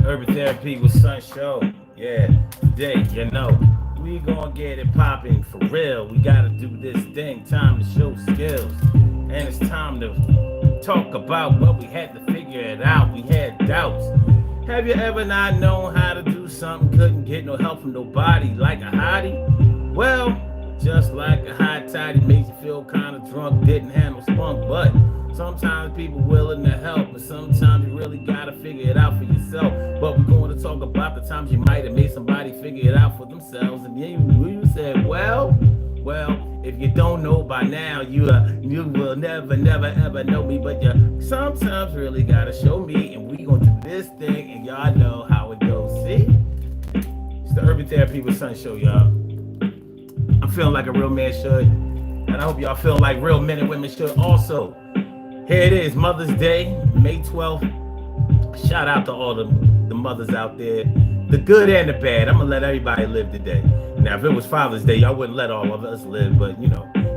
Urban Therapy with Sun Show. Yeah, today, we gonna get it popping for real. We gotta do this thing. Time to show skills. And it's time to talk about what we had to figure it out. We had doubts. Have you ever not known how to do something, couldn't get no help from nobody, like a hottie? Well, just like a hot toddy makes you feel kind of drunk, didn't handle spunk, but sometimes people willing to help, and sometimes you really gotta figure it out for yourself. But we're going to talk about the times you might have made somebody figure it out for themselves, and then you said, well, if you don't know by now, you will never, ever know me. But you sometimes really gotta show me, and we gonna do this thing, and y'all know how it goes. See, it's the Urban Therapy with Sun Show, y'all. I'm feeling like a real man should, and I hope y'all feel like real men and women should also. Here it is, Mother's Day, May 12th. Shout out to all the mothers out there, the good and the bad. I'm gonna let everybody live today. Now, if it was Father's Day, y'all wouldn't let all of us live, but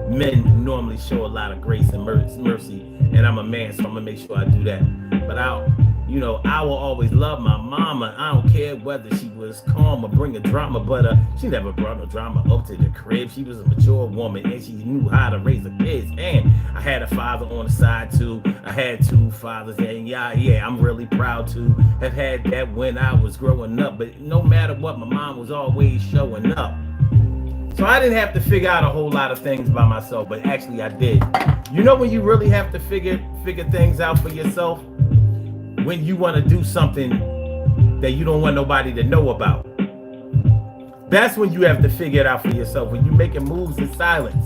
men normally show a lot of grace and mercy, and I'm a man, so I'm gonna make sure I do that. But I will always love my mama. I don't care whether she was calm or bring a drama, but she never brought no drama up to the crib. She was a mature woman, and she knew how to raise her kids. And I had a father on the side too. I had two fathers, and yeah, I'm really proud to have had that when I was growing up. But no matter what, my mom was always showing up. So I didn't have to figure out a whole lot of things by myself, but actually I did. You know when you really have to figure things out for yourself? When you want to do something that you don't want nobody to know about. That's when you have to figure it out for yourself. When you're making moves in silence.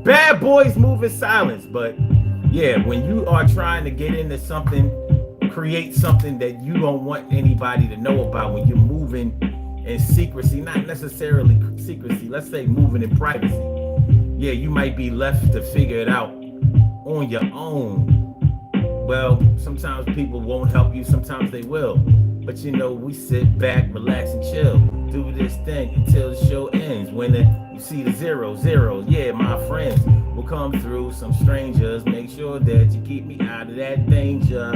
Bad boys move in silence. But yeah, when you are trying to get into something, create something that you don't want anybody to know about, when you're moving in secrecy, not necessarily secrecy, let's say moving in privacy. Yeah, you might be left to figure it out on your own. Well, sometimes people won't help you, sometimes they will. But we sit back, relax, and chill. Do this thing until the show ends. When you see the 0, yeah, my friends will come through. Some strangers, make sure that you keep me out of that danger.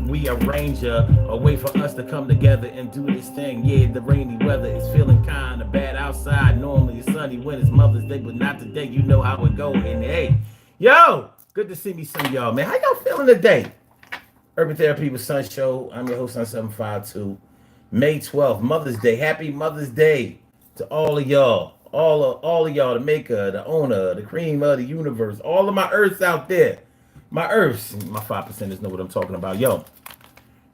We arrange a way for us to come together and do this thing. Yeah, the rainy weather is feeling kind of bad outside. Normally it's sunny when it's Mother's Day, but not today. You know how it go. And hey, yo! Good to see me, some of y'all, man. How y'all feeling today? Urban Therapy with Sun Show. I'm your host, Sun752. May 12th, Mother's Day. Happy Mother's Day to all of y'all. All of y'all, the maker, the owner, the cream of the universe. All of my Earths out there. My Earths. My 5%ers know what I'm talking about. Yo,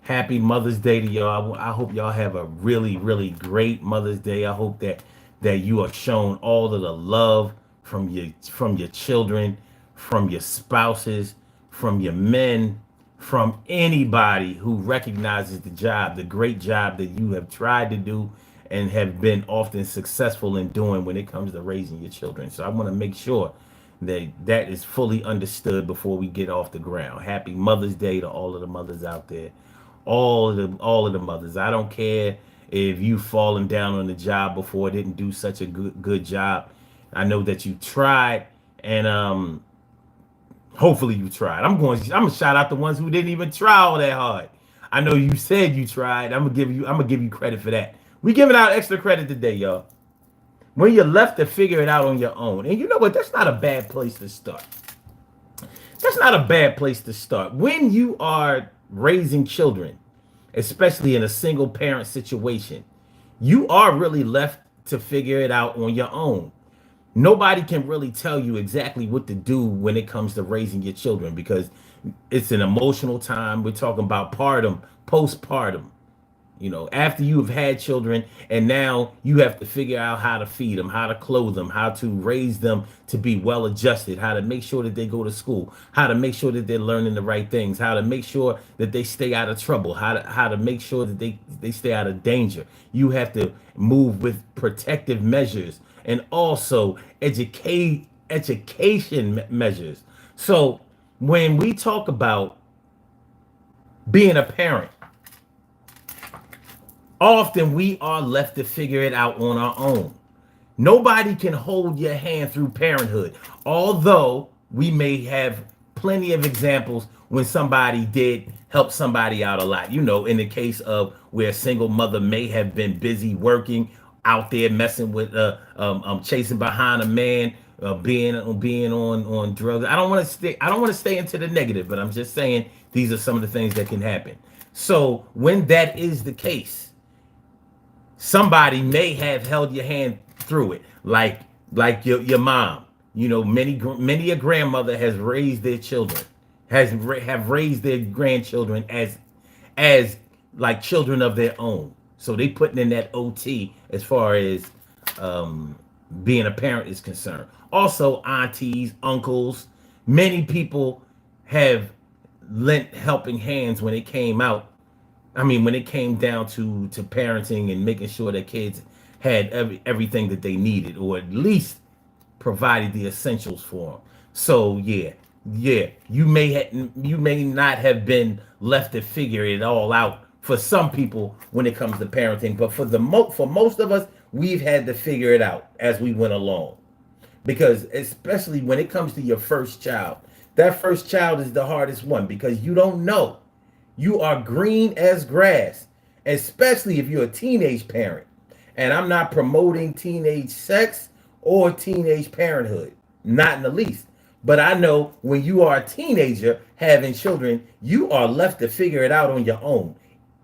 happy Mother's Day to y'all. I hope y'all have a really, really great Mother's Day. I hope that you are shown all of the love from your children, from your spouses, from your men, from anybody who recognizes the great job that you have tried to do and have been often successful in doing when it comes to raising your children. So I want to make sure that is fully understood before we get off the ground. Happy Mother's Day to all of the mothers out there. All of the mothers. I don't care if you've fallen down on the job before, didn't do such a good job. I know that you tried, and hopefully you tried. I'm gonna shout out the ones who didn't even try all that hard. I know you said you tried. I'm gonna give you credit for that. We giving out extra credit today, y'all. When you're left to figure it out on your own. And you know what? That's not a bad place to start. That's not a bad place to start. When you are raising children, especially in a single parent situation, you are really left to figure it out on your own. Nobody can really tell you exactly what to do when it comes to raising your children, because it's an emotional time. We're talking about postpartum, after you have had children, and now you have to figure out how to feed them, how to clothe them, how to raise them to be well adjusted, how to make sure that they go to school, how to make sure that they're learning the right things, how to make sure that they stay out of trouble, how to make sure that they stay out of danger. You have to move with protective measures and also education measures. So when we talk about being a parent, often we are left to figure it out on our own. Nobody can hold your hand through parenthood, although we may have plenty of examples when somebody did help somebody out a lot. You know, in the case of where a single mother may have been busy working out there messing with chasing behind a man, being on drugs. I don't want to stay into the negative, but I'm just saying these are some of the things that can happen. So when that is the case, somebody may have held your hand through it, like your mom. You know, many a grandmother has raised their children, have raised their grandchildren as like children of their own. So they putting in that OT as far as being a parent is concerned. Also, aunties, uncles, many people have lent helping hands when it came out. I mean, when it came down to parenting and making sure that kids had everything that they needed, or at least provided the essentials for them. So yeah, you may not have been left to figure it all out for some people when it comes to parenting, but for most of us, we've had to figure it out as we went along. Because especially when it comes to your first child, that first child is the hardest one because you don't know. You are green as grass, especially if you're a teenage parent. And I'm not promoting teenage sex or teenage parenthood, not in the least. But I know when you are a teenager having children, you are left to figure it out on your own,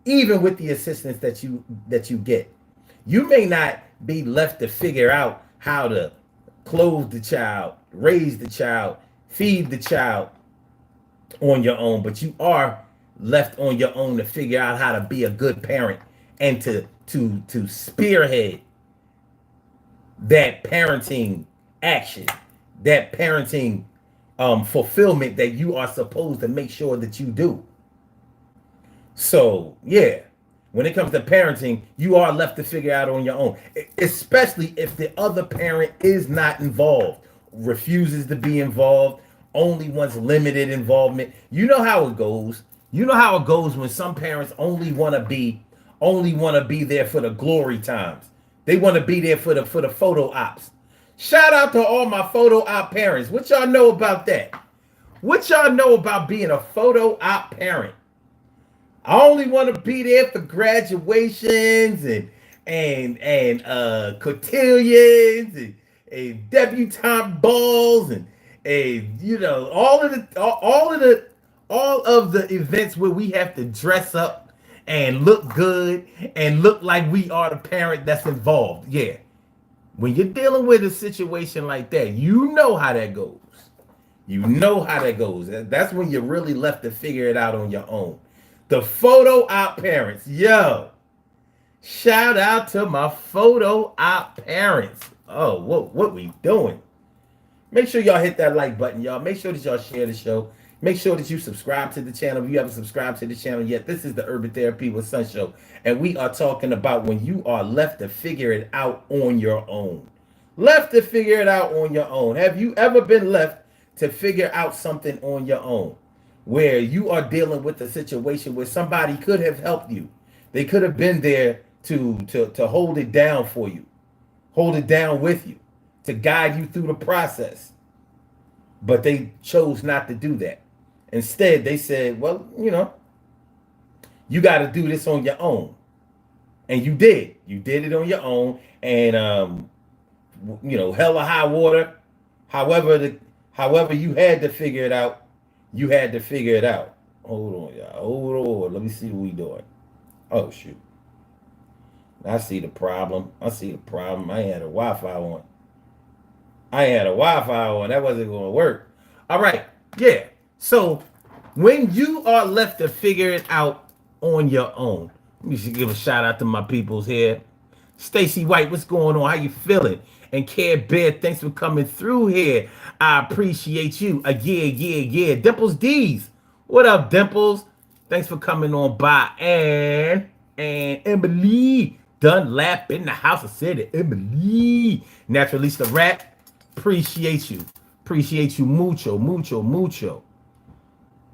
even with the assistance that you get. You may not be left to figure out how to clothe the child, raise the child, feed the child on your own, but you are left on your own to figure out how to be a good parent and to spearhead that parenting action, that parenting fulfillment that you are supposed to make sure that you do. So yeah, when it comes to parenting, you are left to figure out on your own, especially if the other parent is not involved, refuses to be involved, only wants limited involvement. You know how it goes. You know how it goes when some parents only want to be there for the glory times. They want to be there for the photo ops. Shout out to all my photo op parents. What y'all know about that? What y'all know about being a photo op parent? I only want to be there for graduations and cotillions and debutante balls and you know all of the events where we have to dress up and look good and look like we are the parent that's involved. Yeah. When you're dealing with a situation like that, you know how that goes. You know how that goes. That's when you're really left to figure it out on your own. The photo op parents, yo. Shout out to my photo op parents. Oh, what we doing? Make sure y'all hit that like button, y'all. Make sure that y'all share the show. Make sure that you subscribe to the channel. If you haven't subscribed to the channel yet, this is the Urban Therapy with Sun Show. And we are talking about when you are left to figure it out on your own. Left to figure it out on your own. Have you ever been left to figure out something on your own? Where you are dealing with a situation where somebody could have helped you. They could have been there to hold it down for you, hold it down with you, to guide you through the process. But they chose not to do that. Instead, they said, well, you know, you got to do this on your own. And you did. You did it on your own. And, you know, hell or high water, however you had to figure it out, you had to figure it out. Hold on, y'all. Hold on. Let me see what we doing. Oh, shoot. I see the problem. I had a Wi-Fi on. That wasn't going to work. All right. Yeah. So when you are left to figure it out on your own, you should give a shout out to my peoples here. Stacy White, what's going on? How you feeling? And Care Bear, thanks for coming through here. I appreciate you. Yeah. Dimples D's. What up, Dimples? Thanks for coming on by. And Emily Dunlap in the house. I said it. Emily. Naturalista Rap. Appreciate you. Appreciate you mucho.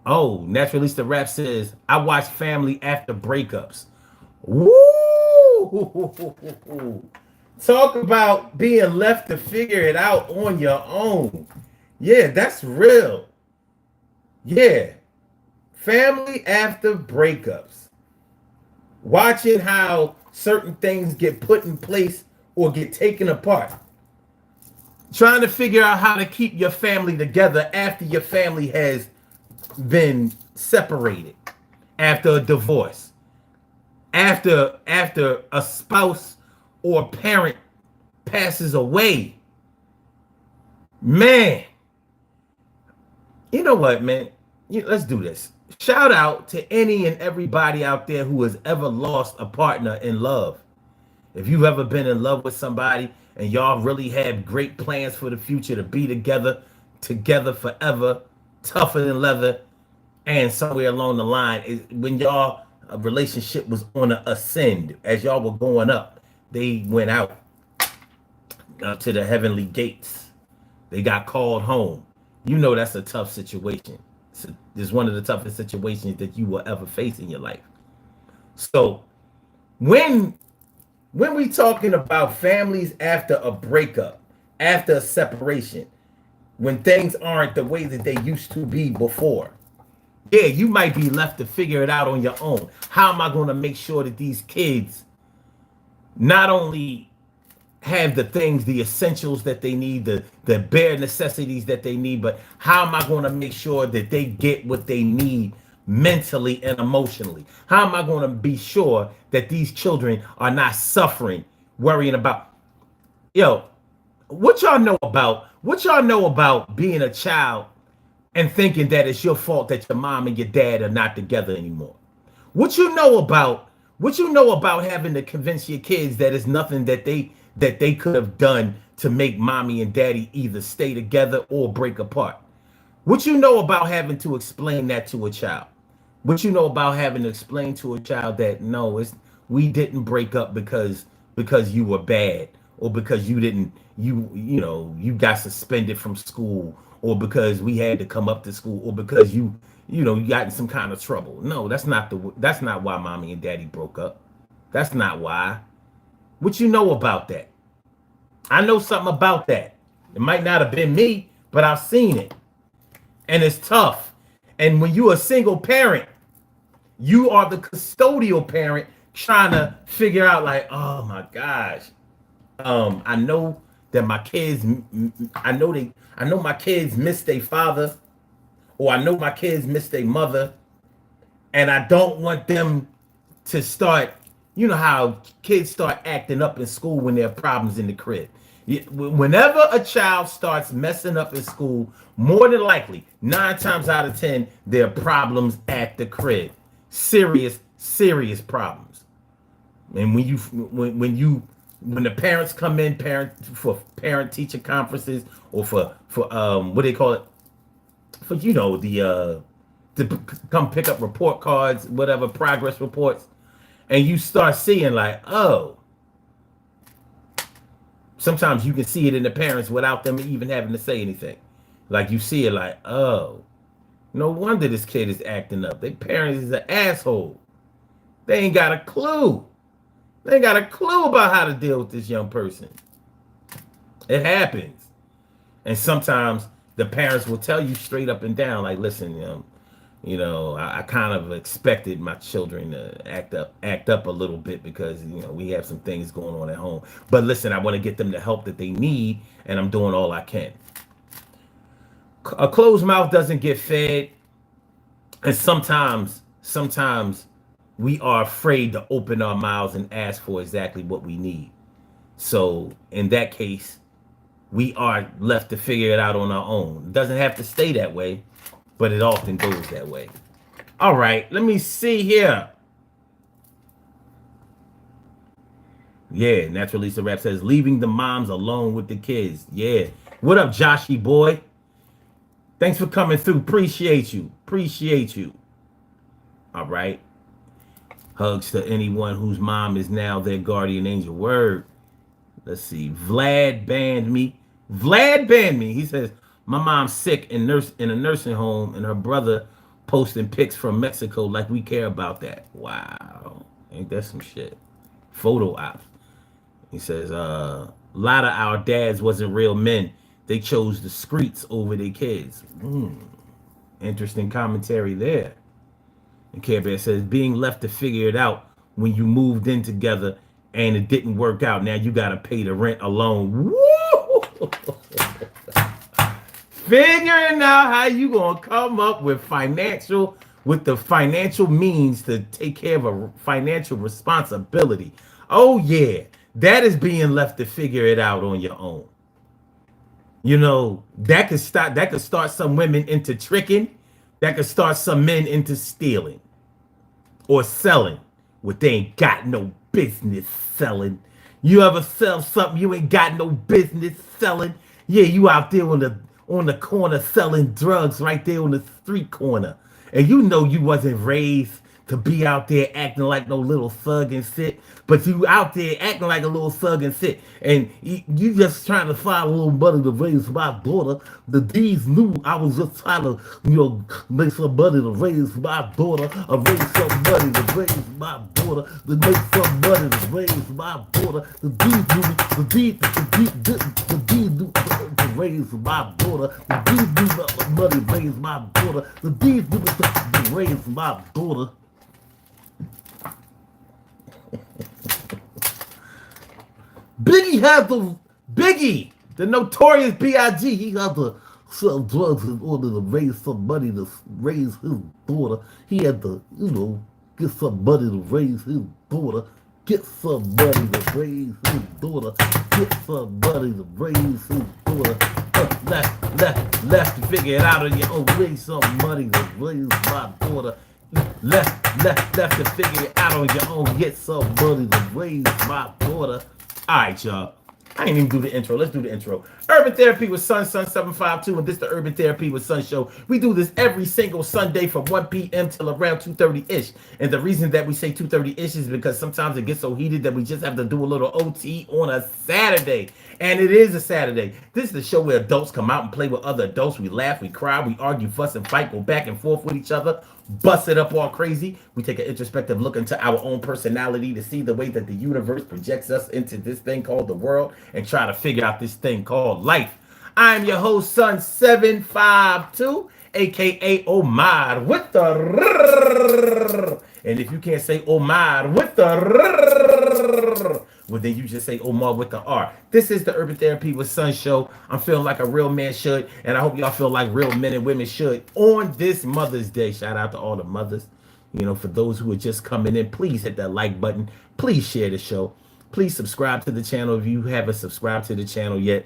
Oh, Naturalista Rap says, I watch Family after breakups. Woo! Talk about being left to figure it out on your own. Yeah, that's real. Yeah. family after breakups, watching how certain things get put in place or get taken apart, trying to figure out how to keep your family together after your family has been separated, after a divorce, after a spouse or parent passes away. Man, you know what, man? Let's do this. Shout out to any and everybody out there who has ever lost a partner in love. If you've ever been in love with somebody and y'all really had great plans for the future to be together forever, tougher than leather, and somewhere along the line, when y'all relationship was on an ascend, as y'all were going up, they went out to the heavenly gates. They got called home. You know that's a tough situation. It's one of the toughest situations that you will ever face in your life. So when we talking about families after a breakup, after a separation, when things aren't the way that they used to be before, yeah, you might be left to figure it out on your own. How am I going to make sure that these kids not only have the things, the essentials that they need, the bare necessities that they need, but how am I going to make sure that they get what they need mentally and emotionally? How am I going to be sure that these children are not suffering, worrying about, yo, what y'all know about being a child and thinking that it's your fault that your mom and your dad are not together anymore? What you know about having to convince your kids that it's nothing that they could have done to make mommy and daddy either stay together or break apart? What you know about having to explain that to a child? What you know about having to explain to a child that no, we didn't break up because you were bad, or because you got suspended from school, or because we had to come up to school, or because you got in some kind of trouble. No, that's not why mommy and daddy broke up. That's not why. What you know about that? I know something about that. It might not have been me, but I've seen it. And it's tough. And when you're a single parent, you are the custodial parent trying to figure out, like, oh my gosh, I know that my kids, I know my kids miss their father, or I know my kids miss their mother, and I don't want them to start, you know how kids start acting up in school when there are problems in the crib. Whenever a child starts messing up in school, more than likely, 9 times out of 10, there are problems at the crib. Serious problems. And when the parents come in, parent teacher conferences, or for what they call it, for to come pick up report cards, whatever, progress reports, and you start seeing, like, oh, sometimes you can see it in the parents without them even having to say anything. Like, you see it, like, oh, no wonder this kid is acting up. Their parents is an asshole. They ain't got a clue. They ain't got a clue about how to deal with this young person. It happens. And sometimes the parents will tell you straight up and down, like, listen, I kind of expected my children to act up a little bit because, we have some things going on at home. But listen, I want to get them the help that they need, and I'm doing all I can. A closed mouth doesn't get fed. And sometimes we are afraid to open our mouths and ask for exactly what we need. So in that case, we are left to figure it out on our own. It doesn't have to stay that way, but it often goes that way. All right, let me see here. Yeah, Natural Lisa Rap says, leaving the moms alone with the kids. Yeah. What up, Joshy boy? Thanks for coming through. Appreciate you. All right. Hugs to anyone whose mom is now their guardian angel. Word. Let's see. Vlad banned me. He says, my mom's sick in a nursing home, and her brother posting pics from Mexico like we care about that. Wow. Ain't that some shit? Photo ops. He says, a lot of our dads wasn't real men. They chose the streets over their kids. Interesting commentary there. And Care Bear says, being left to figure it out when you moved in together and it didn't work out. Now you got to pay the rent alone. Woo! Figuring out how you going to come up with the financial means to take care of a financial responsibility. Oh, yeah. That is being left to figure it out on your own. You know, that could start some women into tricking. That could start some men into stealing or selling what they ain't got no business selling. You ever sell something you ain't got no business selling? Yeah, you out there on the corner selling drugs right there on the street corner. And you know you wasn't raised to be out there acting like no little thug and shit, but you out there acting like a little thug and shit, and you just trying to find a little money to raise my daughter. The D's knew I was just trying to, make some money to raise my daughter, or raise some money to raise my daughter, to make some money to raise my daughter. The D's knew to raise my daughter. The D's knew money to raise my daughter. The D's knew to raise my daughter. Biggie, the notorious B.I.G. He had to sell drugs in order to raise some money to raise his daughter. He had to, get some money to raise his daughter. Get some money to raise his daughter. Get some money to raise his daughter. Left to figure it out on your own. Raise some money to raise my daughter. Left to figure it out on your own. Get some money to raise my daughter. All right, y'all. I ain't even do the intro. Let's do the intro. Urban Therapy with Sun 752, and this the Urban Therapy with Sun show. We do this every single Sunday from 1 p.m. till around 2:30-ish. And the reason that we say 2:30-ish is because sometimes it gets so heated that we just have to do a little OT on a Saturday. And it is a Saturday. This is the show where adults come out and play with other adults. We laugh, we cry, we argue, fuss, and fight, go back and forth with each other, bust it up all crazy. We take an introspective look into our own personality to see the way that the universe projects us into this thing called the world and try to figure out this thing called life. I'm your host, Sun 752, aka Omar with the rrrr. And if you can't say Omar with the rrrr, well, then you just say Omar with the R. This is the Urban Therapy with Sun show. I'm feeling like a real man should, and I hope y'all feel like real men and women should on this Mother's Day. Shout out to all the mothers. For those who are just coming in, please hit that like button. Please share the show. Please subscribe to the channel if you haven't subscribed to the channel yet.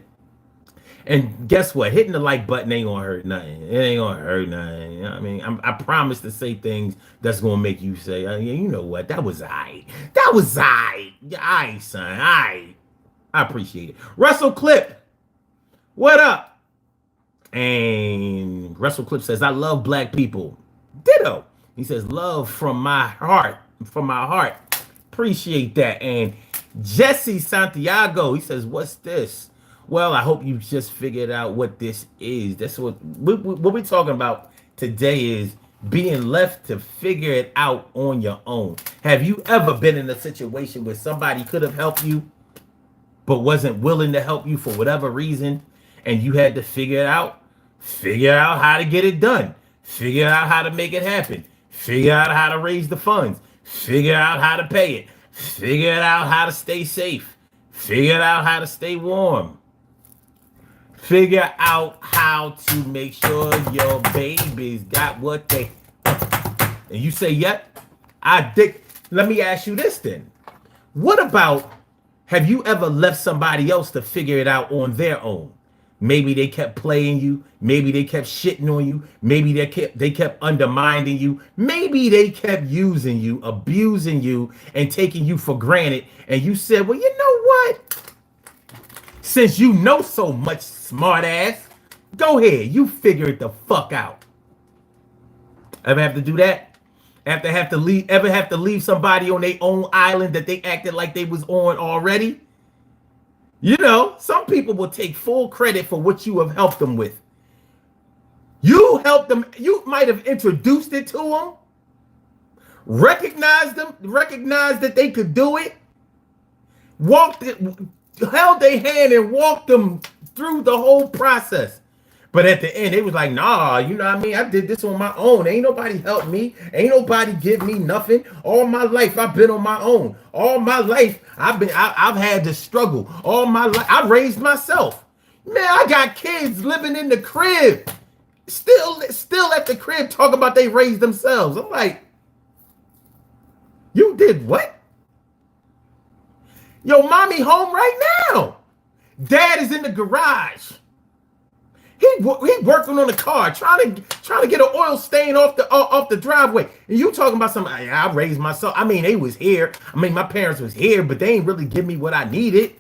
And guess what? Hitting the like button ain't gonna hurt nothing. It ain't gonna hurt nothing. I promise to say things that's gonna make you say, you know what? That was aight. That was aight. Aight, son. Aight. I appreciate it. Russell Clip, what up? And Russell Clip says, I love black people. Ditto. He says, love from my heart. From my heart. Appreciate that. And Jesse Santiago, he says, what's this? Well, I hope you just figured out what this is. That's what we're talking about today is being left to figure it out on your own. Have you ever been in a situation where somebody could have helped you, but wasn't willing to help you for whatever reason, and you had to figure it out? Figure out how to get it done. Figure out how to make it happen. Figure out how to raise the funds. Figure out how to pay it. Figure out how to stay safe. Figure out how to stay warm. Figure out how to make sure your babies got what they... And you say, yep, I did. Let me ask you this then. What about, have you ever left somebody else to figure it out on their own? Maybe they kept playing you. Maybe they kept shitting on you. Maybe they kept undermining you. Maybe they kept using you, abusing you, and taking you for granted. And you said, well, you know what? Since you know so much, smart ass, go ahead. You figure it the fuck out. Ever have to do that? Ever have to leave somebody on their own island that they acted like they was on already? Some people will take full credit for what you have helped them with. You helped them. You might have introduced it to them, recognized that they could do it, held their hand and walked them through the whole process. But at the end, they was like, nah, you know what I mean? I did this on my own. Ain't nobody help me. Ain't nobody give me nothing. All my life, I've been on my own. All my life, I've had to struggle. All my life, I raised myself. Man, I got kids living in the crib. Still at the crib talking about they raised themselves. I'm like, you did what? Yo, mommy home right now. Dad is in the garage. He working on the car, trying to get an oil stain off the driveway. And you talking about something? I raised myself. I mean, they was here. I mean, my parents was here, but they ain't really give me what I needed.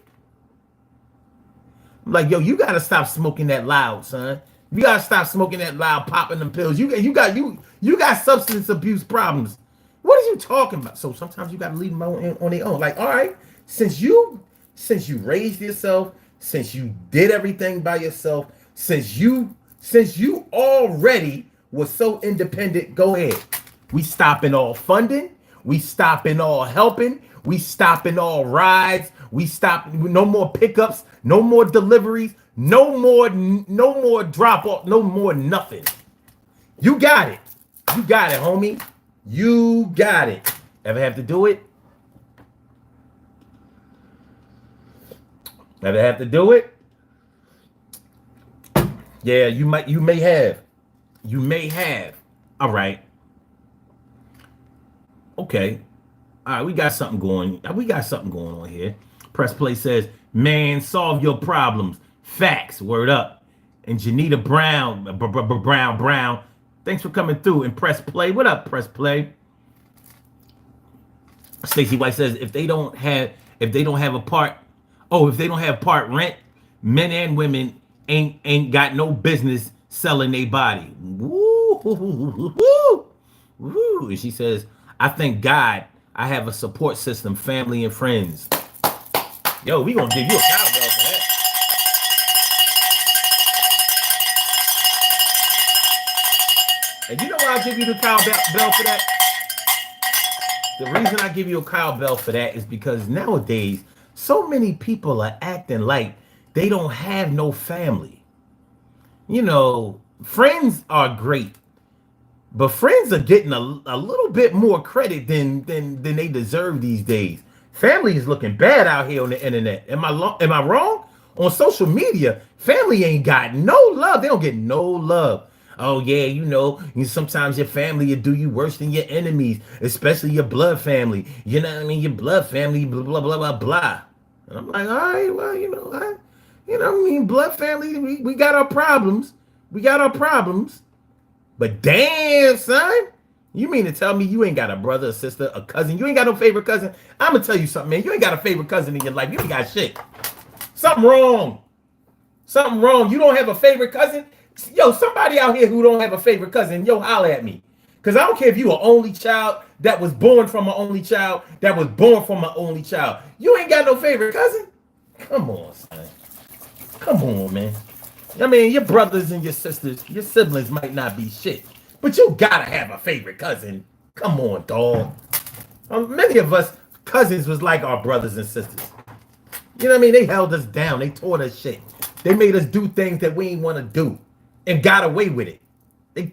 I'm like, yo, you gotta stop smoking that loud, son. You gotta stop smoking that loud, popping them pills. You got substance abuse problems. What are you talking about? So sometimes you gotta leave them on their own. Like, all right, since you raised yourself, since you did everything by yourself. Since you already was so independent, go ahead. We stopping all funding. We stopping all helping. We stopping all rides. We stop. No more pickups. No more deliveries. No more drop off. No more nothing. You got it. You got it, homie. You got it. Ever have to do it? Ever have to do it? Yeah, you may have. You may have. All right. Okay. All right, we got something going. We got something going on here. Press Play says, man, solve your problems. Facts. Word up. And Janita Brown, Brown. Thanks for coming through. And Press Play. What up, Press Play? Stacey White says, if they don't have part rent, men and women ain't got no business selling their body. Woo, woo, woo, woo. And she says, I thank God I have a support system, family and friends. Yo, we gonna give you a cowbell for that. And you know why I give you the cowbell for that? The reason I give you a cowbell for that is because nowadays, so many people are acting like they don't have no family. You know, friends are great, but friends are getting a little bit more credit than they deserve these days. Family is looking bad out here on the internet. Am I wrong? On social media, family ain't got no love. They don't get no love. Oh yeah, you know, sometimes your family will do you worse than your enemies, especially your blood family. You know what I mean? Your blood family, blah blah blah blah blah. And I'm like, all right, well, you know what I mean? Blood family, we got our problems. We got our problems. But damn, son, you mean to tell me you ain't got a brother, a sister, a cousin? You ain't got no favorite cousin? I'm gonna tell you something, man. You ain't got a favorite cousin in your life. You ain't got shit. Something wrong. Something wrong. You don't have a favorite cousin? Yo, somebody out here who don't have a favorite cousin, yo, holler at me. Because I don't care if you an only child that was born from an only child that was born from an only child. You ain't got no favorite cousin? Come on, son. Come on, man. I mean, your brothers and your sisters, your siblings might not be shit, but you gotta have a favorite cousin. Come on, dog. Many of us cousins was like our brothers and sisters. You know what I mean? They held us down. They taught us shit. They made us do things that we didn't want to do and got away with it.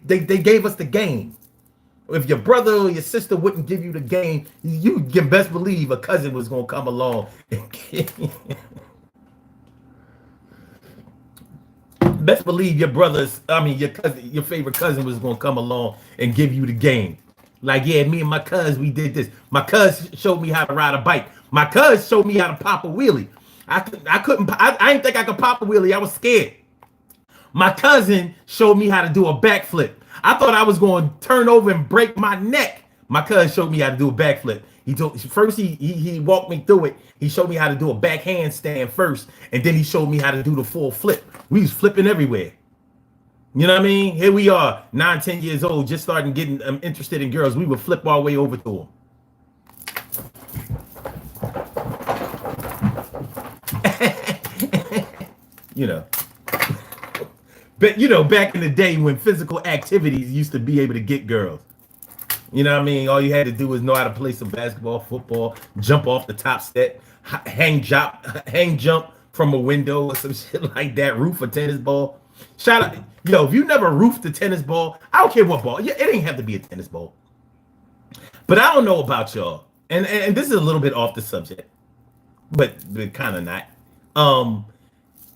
They gave us the game. If your brother or your sister wouldn't give you the game, you can best believe a cousin was going to come along. Best believe your cousin, your favorite cousin was going to come along and give you the game. Like, yeah, me and my cuz, we did this. My cuz showed me how to ride a bike. My cuz showed me how to pop a wheelie. I didn't think I could pop a wheelie. I was scared. My cousin showed me how to do a backflip. I thought I was going to turn over and break my neck. My cousin showed me how to do a backflip. He walked me through it. He showed me how to do a back handstand first, and then he showed me how to do the full flip. We was flipping everywhere. You know what I mean? Here we are, 9, 10 years old, just starting getting interested in girls. We would flip our way over to them. You know. But, you know, back in the day when physical activities used to be able to get girls. You know what I mean? All you had to do was know how to play some basketball, football, jump off the top step, hang jump from a window or some shit like that, roof a tennis ball. Shout out, yo, if you never roofed a tennis ball, I don't care what ball. Yeah, it ain't have to be a tennis ball. But I don't know about y'all, and this is a little bit off the subject, but kind of not.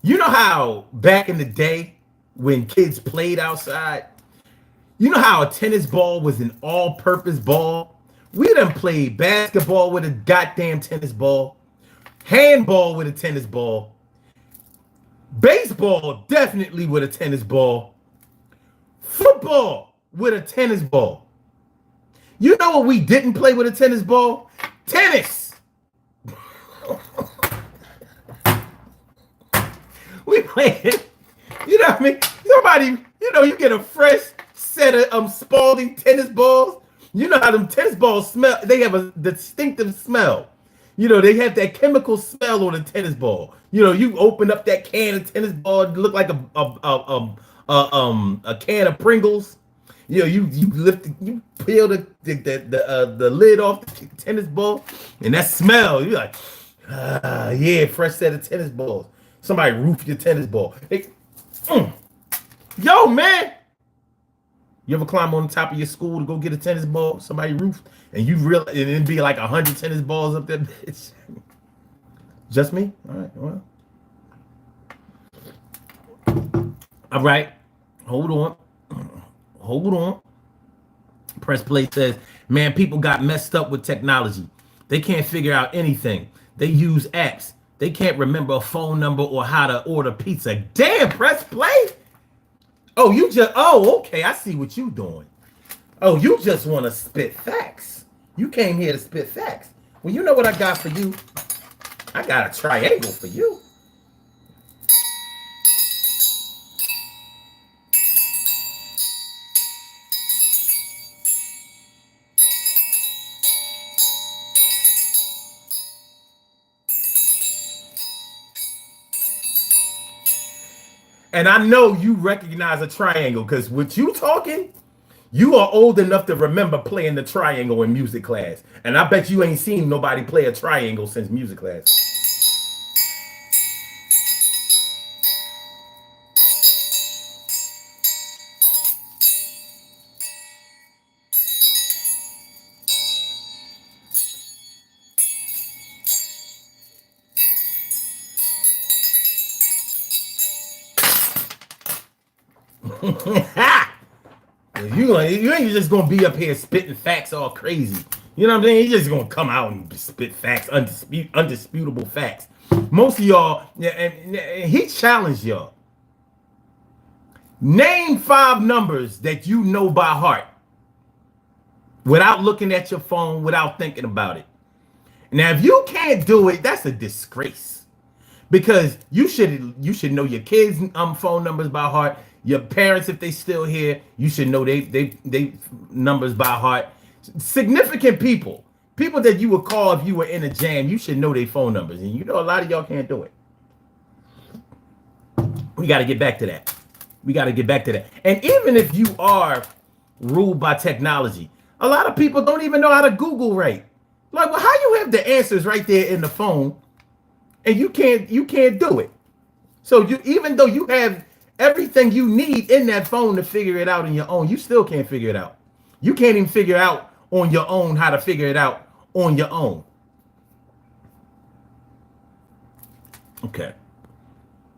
You know how back in the day when kids played outside, you know how a tennis ball was an all-purpose ball? We done played basketball with a goddamn tennis ball, handball with a tennis ball, baseball definitely with a tennis ball, football with a tennis ball. You know what we didn't play with a tennis ball? Tennis. We played, you know what I mean? Somebody, you know, you get a fresh set of Spalding tennis balls. You know how them tennis balls smell. They have a distinctive smell. You know, they have that chemical smell on a tennis ball. You know, you open up that can of tennis ball, it look like a can of Pringles. You know, you lift, you peel the lid off the tennis ball, and that smell, you're like, yeah, fresh set of tennis balls. Somebody roof your tennis ball. Yo, man, you ever climb on the top of your school to go get a tennis ball? Somebody roofed, and you realize and it'd be like 100 tennis balls up there. Bitch. Just me? All right. Hold on. Press play says, man, people got messed up with technology. They can't figure out anything. They use apps. They can't remember a phone number or how to order pizza. Damn, press play. Okay, I see what you doing. Oh, you just want to spit facts. You came here to spit facts. Well, you know what I got for you? I got a triangle for you. And I know you recognize a triangle because with you talking, you are old enough to remember playing the triangle in music class. And I bet you ain't seen nobody play a triangle since music class. You ain't just gonna be up here spitting facts all crazy. You know what I'm saying? You're just gonna come out and spit facts, undisputable facts. Most of y'all, and he challenged y'all. Name 5 numbers that you know by heart without looking at your phone, without thinking about it. Now, if you can't do it, that's a disgrace. Because you should know your kids' phone numbers by heart. Your parents, if they still here, you should know they numbers by heart. Significant people that you would call if you were in a jam, you should know their phone numbers. And you know a lot of y'all can't do it. We got to get back to that. And even if you are ruled by technology, a lot of people don't even know how to Google right. Like, well, how you have the answers right there in the phone and you can't do it? So even though you have everything you need in that phone to figure it out on your own, you still can't figure it out. You can't even figure out on your own how to figure it out on your own. Okay.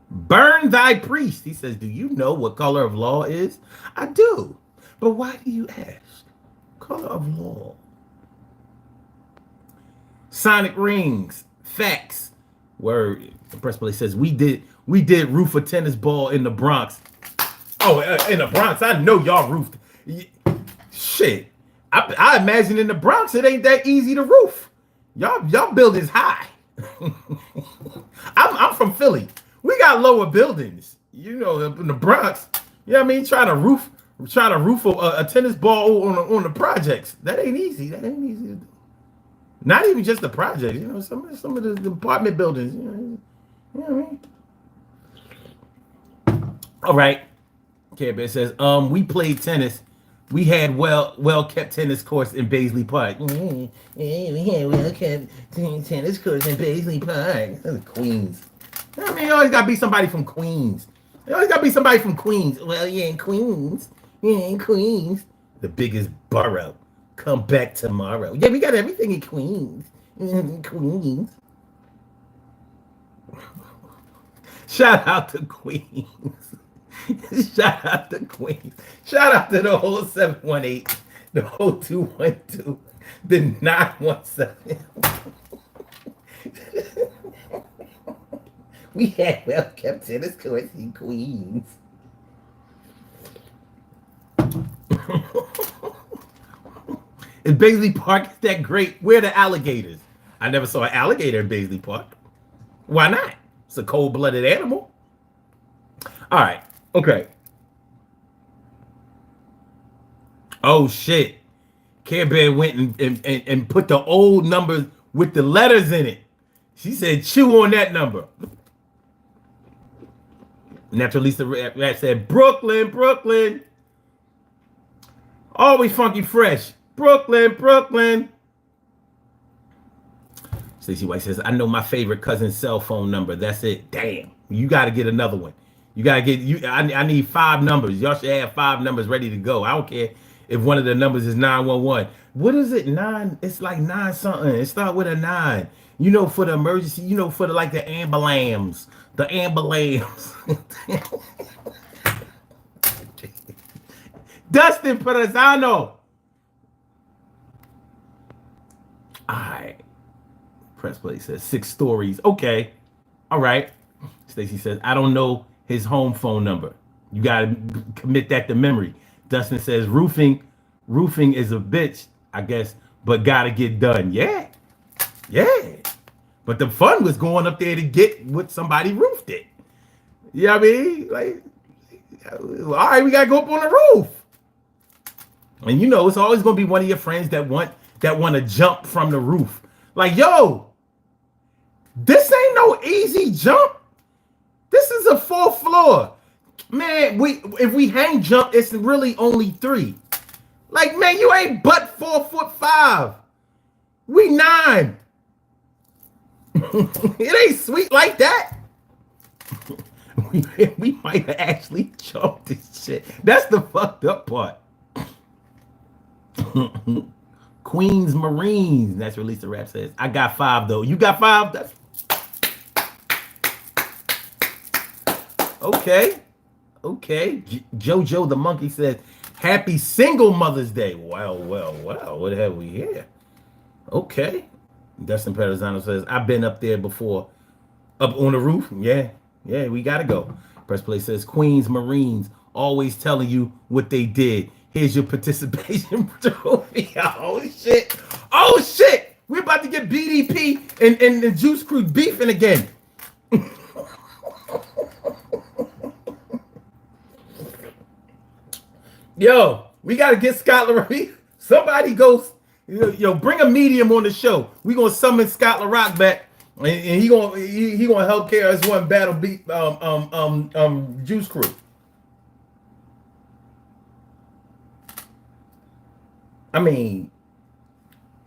Burn thy priest. He says, do you know what color of law is? I do. But why do you ask? Color of law. Sonic rings. Facts. Word. The press play says, we did roof a tennis ball in the Bronx. Oh, in the Bronx. I know y'all roofed. Shit. I imagine in the Bronx it ain't that easy to roof. Y'all buildings high. I'm from Philly. We got lower buildings. You know, in the Bronx. You know what I mean? Trying to roof a tennis ball on the projects. That ain't easy. To do. Not even just the projects. You know, some of the apartment buildings. You know what I mean? All right. Okay, but it says, we played tennis. We had well-kept tennis courts in Baisley Park. We had well-kept tennis courts in Baisley Park. Queens. I mean, you always got to be somebody from Queens. There always gotta be somebody from Queens. Well, yeah, in Queens. Yeah, in Queens. The biggest borough. Come back tomorrow. Yeah, we got everything in Queens. Queens. Shout out to Queens. Shout out to Queens. Shout out to the whole 718, the whole 212, the 917. We had well kept tennis courts in Queens. Is Baisley Park that great? Where are the alligators? I never saw an alligator in Baisley Park. Why not? It's a cold-blooded animal. All right. Okay. Oh, shit. Care Bear went and put the old numbers with the letters in it. She said, chew on that number. Natural Lisa Rat said, Brooklyn, Brooklyn. Always funky fresh. Brooklyn, Brooklyn. Stacey White says, I know my favorite cousin's cell phone number. That's it. Damn. You got to get another one. You got to get, I need 5 numbers. Y'all should have 5 numbers ready to go. I don't care if one of the numbers is 911. What is it? 9? It's like 9 something. It start with a 9. You know, for the emergency, you know, for the, like the ambulance. The ambulance. Dustin Perazano. All right. Press play says 6 stories. Okay. All right. Stacy says, I don't know his home phone number. You got to commit that to memory. Dustin says, roofing is a bitch, I guess, but got to get done. Yeah. Yeah. But the fun was going up there to get what somebody roofed it. You know what I mean? Like, all right, we got to go up on the roof. And you know, it's always going to be one of your friends that want to jump from the roof. Like, yo, this ain't no easy jump. This is a 4th floor. Man, if we hang jump, it's really only 3. Like, man, you ain't but 4'5". We 9. It ain't sweet like that. we might have actually jumped this shit. That's the fucked up part. Queens Marines. That's what Lisa Rap says. I got 5 though. You got 5? That's okay. Okay. Jojo the monkey says, happy single Mother's Day. Well. What have we here? Okay. Dustin Perazano says, I've been up there before. Up on the roof? Yeah, we gotta go. Press play says, Queens Marines always telling you what they did. Here's your participation trophy. Oh shit. We're about to get BDP and the Juice Crew beefing again. Yo, we gotta get Scott LaRock. Somebody goes, yo, bring a medium on the show. We gonna summon Scott LaRock back, and he gonna help KRS-One battle beat Juice Crew. I mean,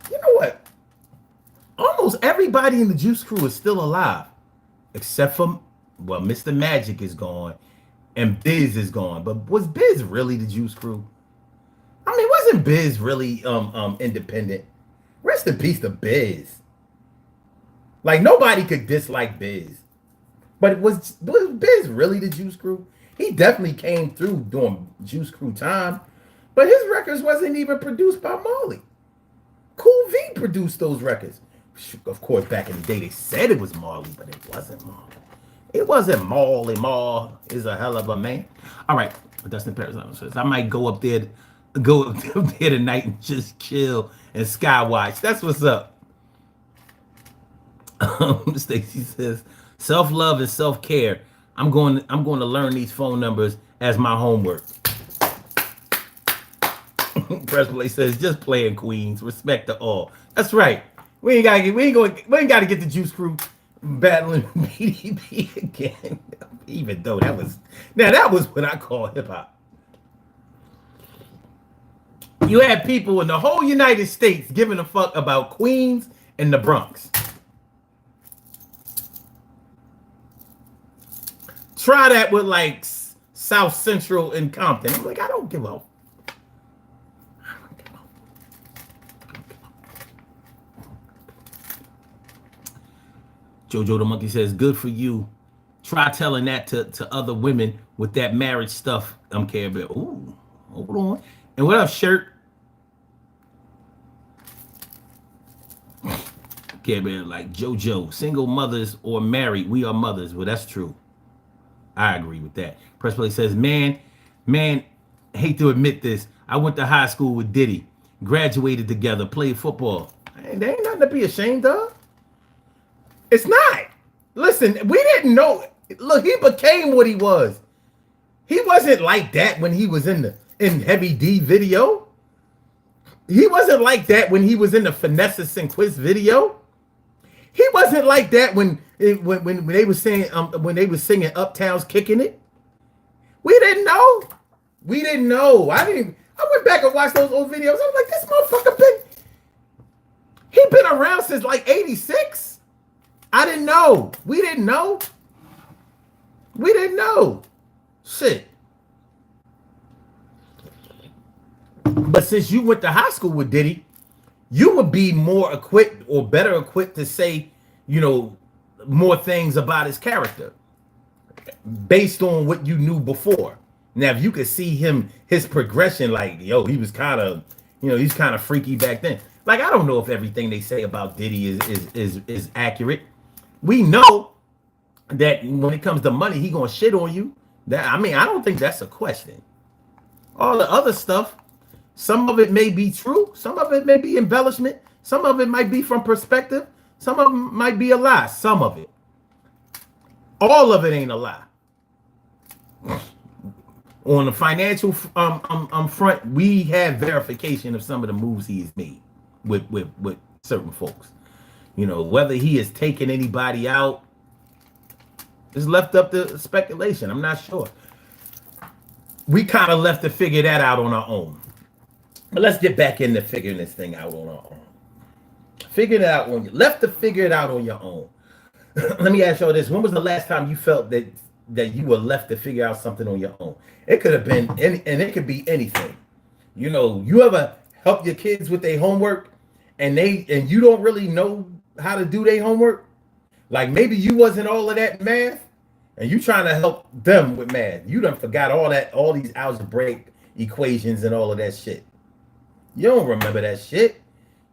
you know what? Almost everybody in the Juice Crew is still alive, except for, well, Mr. Magic is gone, and Biz is gone. But was Biz really the Juice Crew? I mean, wasn't Biz really independent? Rest in peace to Biz. Like, nobody could dislike Biz. But was Biz really the Juice Crew? He definitely came through during Juice Crew time. But his records wasn't even produced by Marley. Cool V produced those records. Of course, back in the day, they said it was Marley, but it wasn't Marley. It wasn't Marley. Marley is a hell of a man. All right, Dustin Perazano says, I might go up there tonight and just chill and skywatch. That's what's up. Stacy says, self-love and self-care. I'm going to learn these phone numbers as my homework. Press play says, just playing Queens. Respect to all. That's right. We ain't gotta get the Juice Crew battling BDP again. Even though that was what I call hip hop. You had people in the whole United States giving a fuck about Queens and the Bronx. Try that with like South Central in Compton. I'm like, I don't give a. Jojo the Monkey says, good for you. Try telling that to other women with that marriage stuff. I'm Care Bear. Ooh, hold on. And what up, Shirt? Care Bear, like Jojo, single mothers or married, we are mothers. Well, that's true. I agree with that. Press Play says, man, hate to admit this. I went to high school with Diddy, graduated together, played football. Hey, there ain't nothing to be ashamed of. It's not. Listen, we didn't know. Look, he became what he was. He wasn't like that when he was in Heavy D video. He wasn't like that when he was in the Finesse Sinquist video. He wasn't like that when they were saying when they were singing Uptown's Kicking It. We didn't know. We didn't know. I went back and watched those old videos. I was like, this motherfucker he been around since like 86. I didn't know. We didn't know. We didn't know. Shit. But since you went to high school with Diddy, you would be more equipped or better equipped to say, you know, more things about his character based on what you knew before. Now, if you could see his progression, like, yo, he was kind of, you know, he's kind of freaky back then. Like, I don't know if everything they say about Diddy is accurate. We know that when it comes to money, he gonna shit on you. I don't think that's a question. All the other stuff, some of it may be true, some of it may be embellishment, some of it might be from perspective, some of it might be a lie, some of it. All of it ain't a lie. On the financial front, we have verification of some of the moves he has made with certain folks. You know, whether he has taken anybody out is left up to speculation. I'm not sure. We kind of left to figure that out on our own. But let's get back into figuring this thing out on our own. Figure it out left to figure it out on your own. Let me ask y'all this. When was the last time you felt that you were left to figure out something on your own? It could have been and it could be anything. You know, you ever help your kids with their homework and you don't really know how to do their homework? Like maybe you wasn't all of that math and you trying to help them with math. You done forgot all these algebraic equations and all of that shit. You don't remember that shit.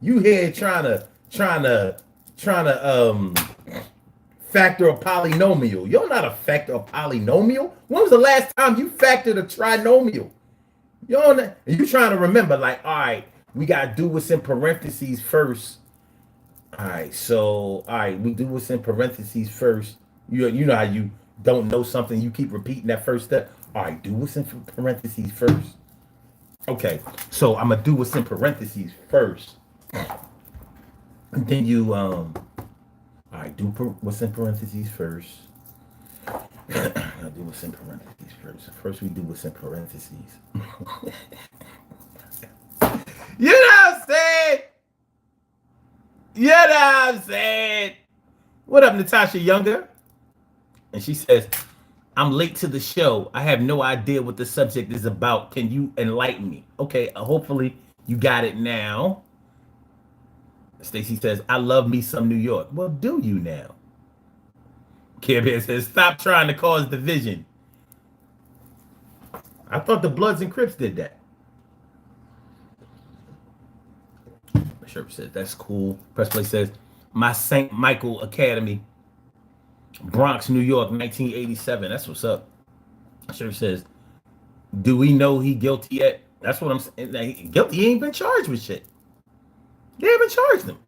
You here trying to factor a polynomial. You're not a factor a polynomial. When was the last time you factored a trinomial? You trying to remember, like, all right, we gotta do what's in parentheses first. All right, we do what's in parentheses first. You know how you don't know something, you keep repeating that first step. All right, do what's in parentheses first. Okay, so I'm gonna do what's in parentheses first. And then you all right, do what's in parentheses first. I'll do what's in parentheses first. First we do what's in parentheses. You know what I'm saying? You know what I'm saying? What up, Natasha Younger? And she says, I'm late to the show. I have no idea what the subject is about. Can you enlighten me? Okay, hopefully you got it now. Stacy says, I love me some New York. Well, do you now? Care Bear says, stop trying to cause division. I thought the Bloods and Crips did that. Sherp says, that's cool. Press Play says, my St. Michael Academy, Bronx, New York, 1987. That's what's up. Sherp says, do we know he guilty yet? That's what I'm saying. Guilty, he ain't been charged with shit. They haven't charged him.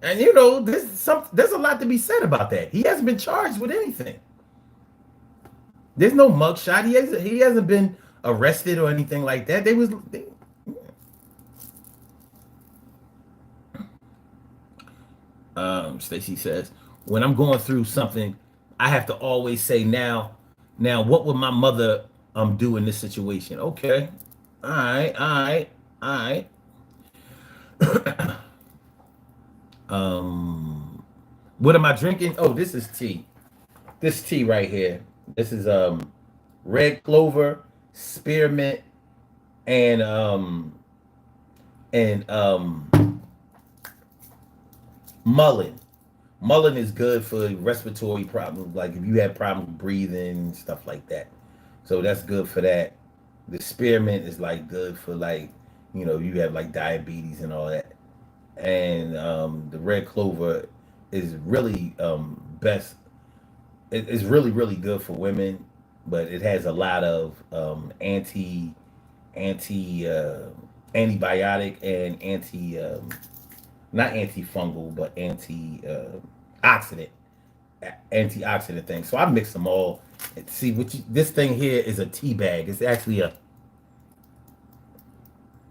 And you know, there's a lot to be said about that. He hasn't been charged with anything. There's no mugshot. He hasn't been arrested or anything like that. Stacy says, when I'm going through something, I have to always say now what would my mother do in this situation? Okay. All right. What am I drinking? Oh, this is tea. This tea right here. This is red clover, spearmint, and and mullein. Mullein is good for respiratory problems, like if you have problems breathing, stuff like that. So that's good for that. The spearmint is like good for like, you have like diabetes and all that. And the red clover is really best. It's really really good for women, but it has a lot of anti antibiotic and not antifungal but oxidant antioxidant thing. So I mix them all. See this thing here is a tea bag. It's actually a,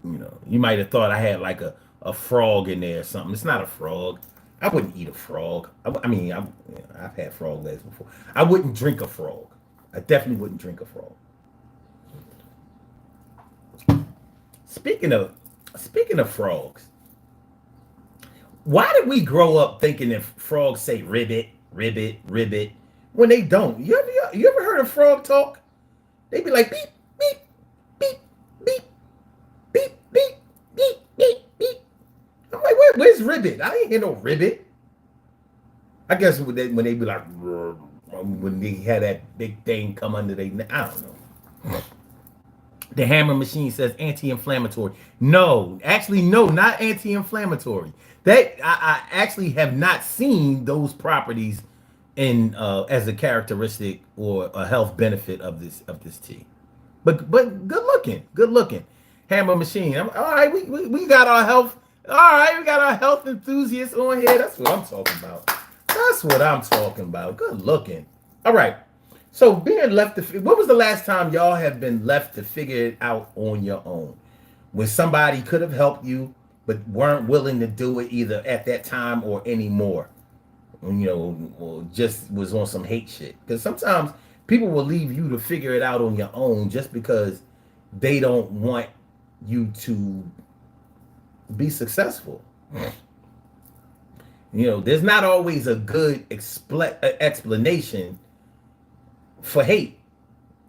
you might have thought I had like a frog in there or something. It's not a frog. I wouldn't eat a frog. I mean, I've had frog legs before. I wouldn't drink a frog. I definitely wouldn't drink a frog. Speaking of frogs, why did we grow up thinking that frogs say ribbit, ribbit, ribbit when they don't? You ever heard a frog talk? They be like beep, beep, beep, beep, beep, beep, beep, beep, beep. I'm like, where's ribbit? I ain't hear no ribbit. I guess when they be like, when they had that big thing come under their neck, I don't know. The Hammer Machine says anti-inflammatory. No, actually, no, not anti-inflammatory. That I actually have not seen those properties in as a characteristic or a health benefit of this tea. But good looking. Hammer Machine. All right, we got our health. All right, we got our health enthusiasts on here. That's what I'm talking about. That's what I'm talking about. Good looking. All right. So being left to, when was the last time y'all have been left to figure it out on your own? When somebody could have helped you, but weren't willing to do it either at that time or anymore, or just was on some hate shit. Because sometimes people will leave you to figure it out on your own just because they don't want you to be successful. There's not always a good explanation for hate.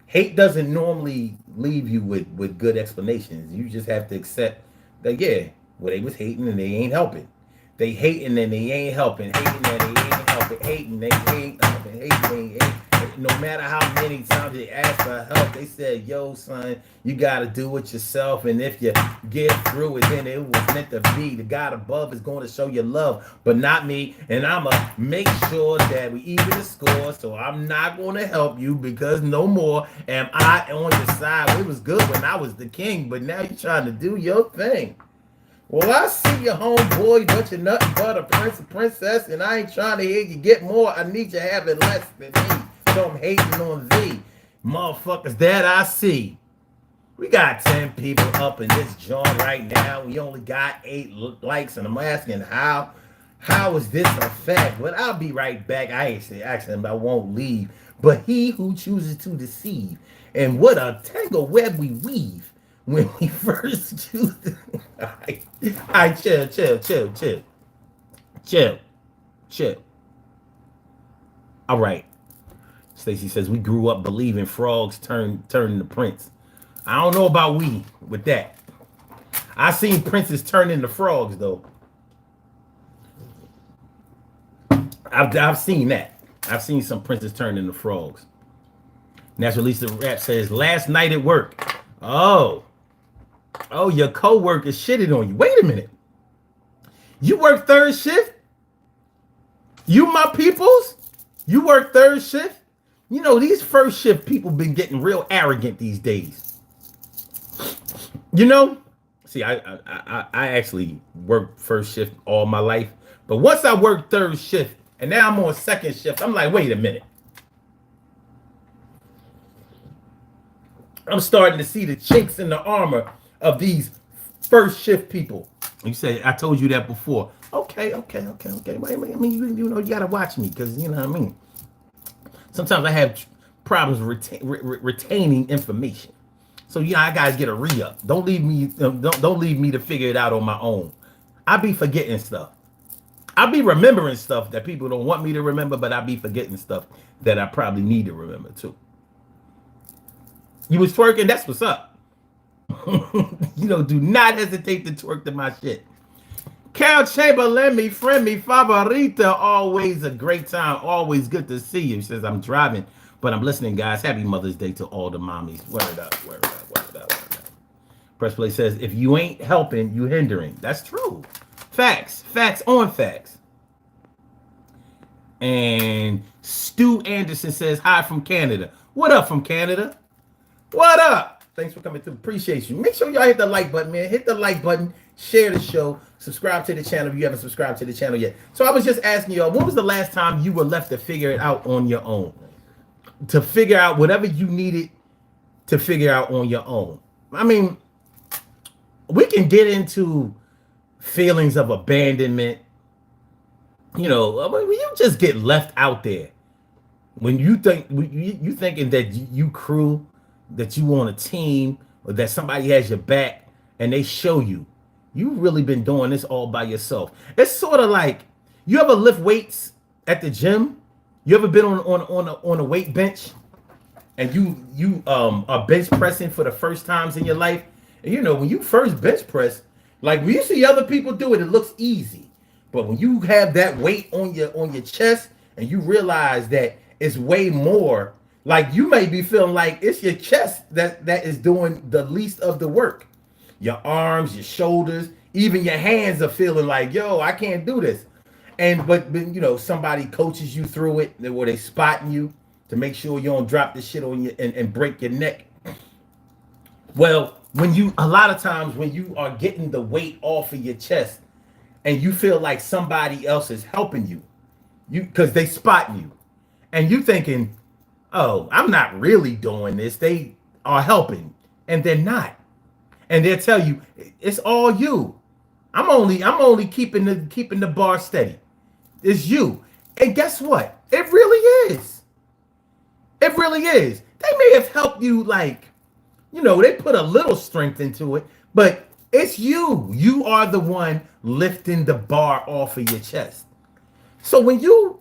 Hate doesn't normally leave you with good explanations. You just have to accept that, yeah, well, they was hating and they ain't helping. They hating and they ain't helping. Hating and they ain't helping. Hating, they ain't helping. Hating, no matter how many times they asked for help, they said, yo, son, you got to do it yourself. And if you get through it, then it was meant to be. The God above is going to show you love, but not me. And I'm going to make sure that we even the score. So I'm not going to help you because no more am I on your side. It was good when I was the king, but now you're trying to do your thing. Well, I see your homeboy, but you're nothing but a prince or princess, and I ain't trying to hear you get more. I need you having less than me. So I'm hating on thee. Motherfuckers that I see. We got 10 people up in this joint right now. We only got 8 likes, and I'm asking how is this a fact? But I'll be right back. I ain't say asking, but I won't leave. But he who chooses to deceive, and what a tangle web we weave when we first choose. I chill. All right. Stacy says we grew up believing frogs turn into prince. I don't know about we with that. I seen princes turn into frogs though. I've seen that. I've seen some princes turn into frogs. Natural Lisa Rap says last night at work. Oh, your co-worker shitted on you. Wait a minute. You work third shift? You my peoples? You work third shift? These first shift people been getting real arrogant these days. See, I actually worked first shift all my life. But once I worked third shift and now I'm on second shift, I'm like, wait a minute. I'm starting to see the chinks in the armor of these first shift people. You say, I told you that before. Okay. I mean, you gotta watch me because you know what I mean. Sometimes I have problems retaining information, so I gotta get a re-up. Don't leave me to figure it out on my own. I be forgetting stuff. I'll be remembering stuff that people don't want me to remember, but I'll be forgetting stuff that I probably need to remember too. You was twerking, that's what's up. Do not hesitate to twerk to my shit. Cal Chamberlain, me friend, me favorita, always a great time. Always good to see you. Says I'm driving, but I'm listening, guys. Happy Mother's Day to all the mommies. Word up, word up, word up, word up. Press Play says, if you ain't helping, you hindering. That's true. Facts. Facts on facts. And Stu Anderson says, hi from Canada. What up from Canada? What up? Thanks for coming through. Appreciate you. Make sure y'all hit the like button, man. Hit the like button. Share the show. Subscribe to the channel if you haven't subscribed to the channel yet. So I was just asking y'all, when was the last time you were left to figure it out on your own? To figure out whatever you needed to figure out on your own. I mean, we can get into feelings of abandonment. When you just get left out there. When you thinking that you crew, that you on a team, or that somebody has your back, and they show you really been doing this all by yourself. It's sort of like, you ever lift weights at the gym? You ever been on a weight bench, and you are bench pressing for the first times in your life? And when you first bench press, like when you see other people do it, it looks easy. But when you have that weight on your chest, and you realize that it's way more, like you may be feeling like it's your chest that is doing the least of the work. Your arms, your shoulders, even your hands are feeling like, yo, I can't do this. But somebody coaches you through it, or they spotting you to make sure you don't drop this shit on you and break your neck. Well, a lot of times when you are getting the weight off of your chest and you feel like somebody else is helping you because they spotting you, and you thinking, oh, I'm not really doing this. They are helping, and they're not. And they'll tell you it's all you. I'm only keeping the bar steady. It's you. And guess what? It really is. It really is. They may have helped you, like, they put a little strength into it, but it's you. You are the one lifting the bar off of your chest. So when you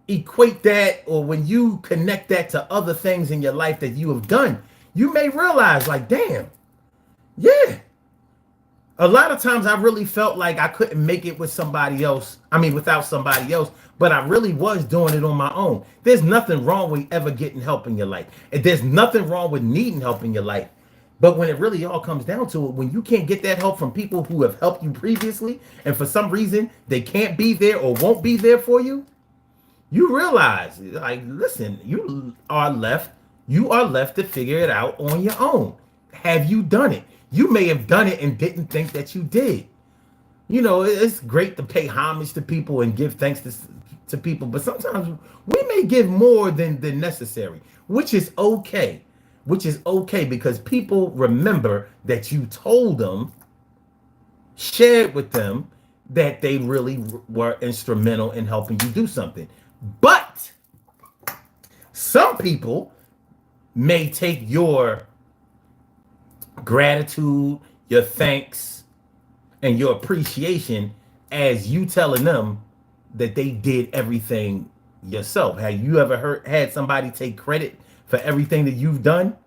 equate that, or when you connect that to other things in your life that you have done, you may realize, like, damn, yeah. A lot of times I really felt like I couldn't make it with somebody else. I mean, without somebody else, but I really was doing it on my own. There's nothing wrong with ever getting help in your life. And there's nothing wrong with needing help in your life. But when it really all comes down to it, when you can't get that help from people who have helped you previously, and for some reason they can't be there or won't be there for you, you realize, like, listen, you are left to figure it out on your own. Have you done it? You may have done it and didn't think that you did. It's great to pay homage to people and give thanks to people, but sometimes we may give more than necessary, which is okay. Because people remember that you told them, shared with them, that they really were instrumental in helping you do something. But some people may take your gratitude, your thanks, and your appreciation as you telling them that they did everything yourself. Have you ever had somebody take credit for everything that you've done?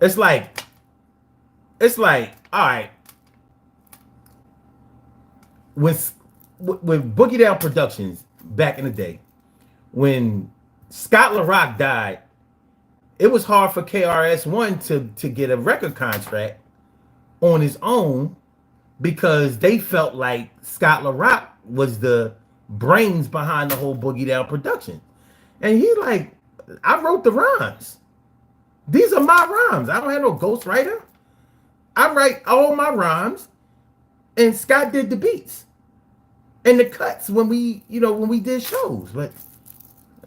It's like, all right, with Boogie Down Productions back in the day, when Scott LaRock died, it was hard for KRS-One to get a record contract on his own, because they felt like Scott LaRock was the brains behind the whole Boogie Down production. And he like, I wrote the rhymes. These are my rhymes. I don't have no ghostwriter. I write all my rhymes, and Scott did the beats and the cuts when we did shows. But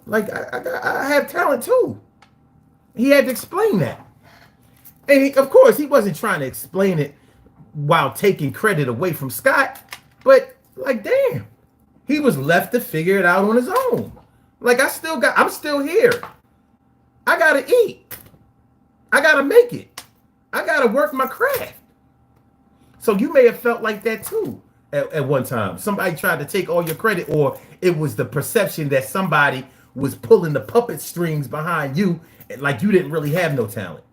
like, I have talent too. He had to explain that. And of course, he wasn't trying to explain it while taking credit away from Scott, but like, damn, he was left to figure it out on his own. Like, I'm still here. I gotta eat. I gotta make it. I gotta work my craft. So you may have felt like that too at one time. Somebody tried to take all your credit, or it was the perception that somebody was pulling the puppet strings behind you, like you didn't really have no talent.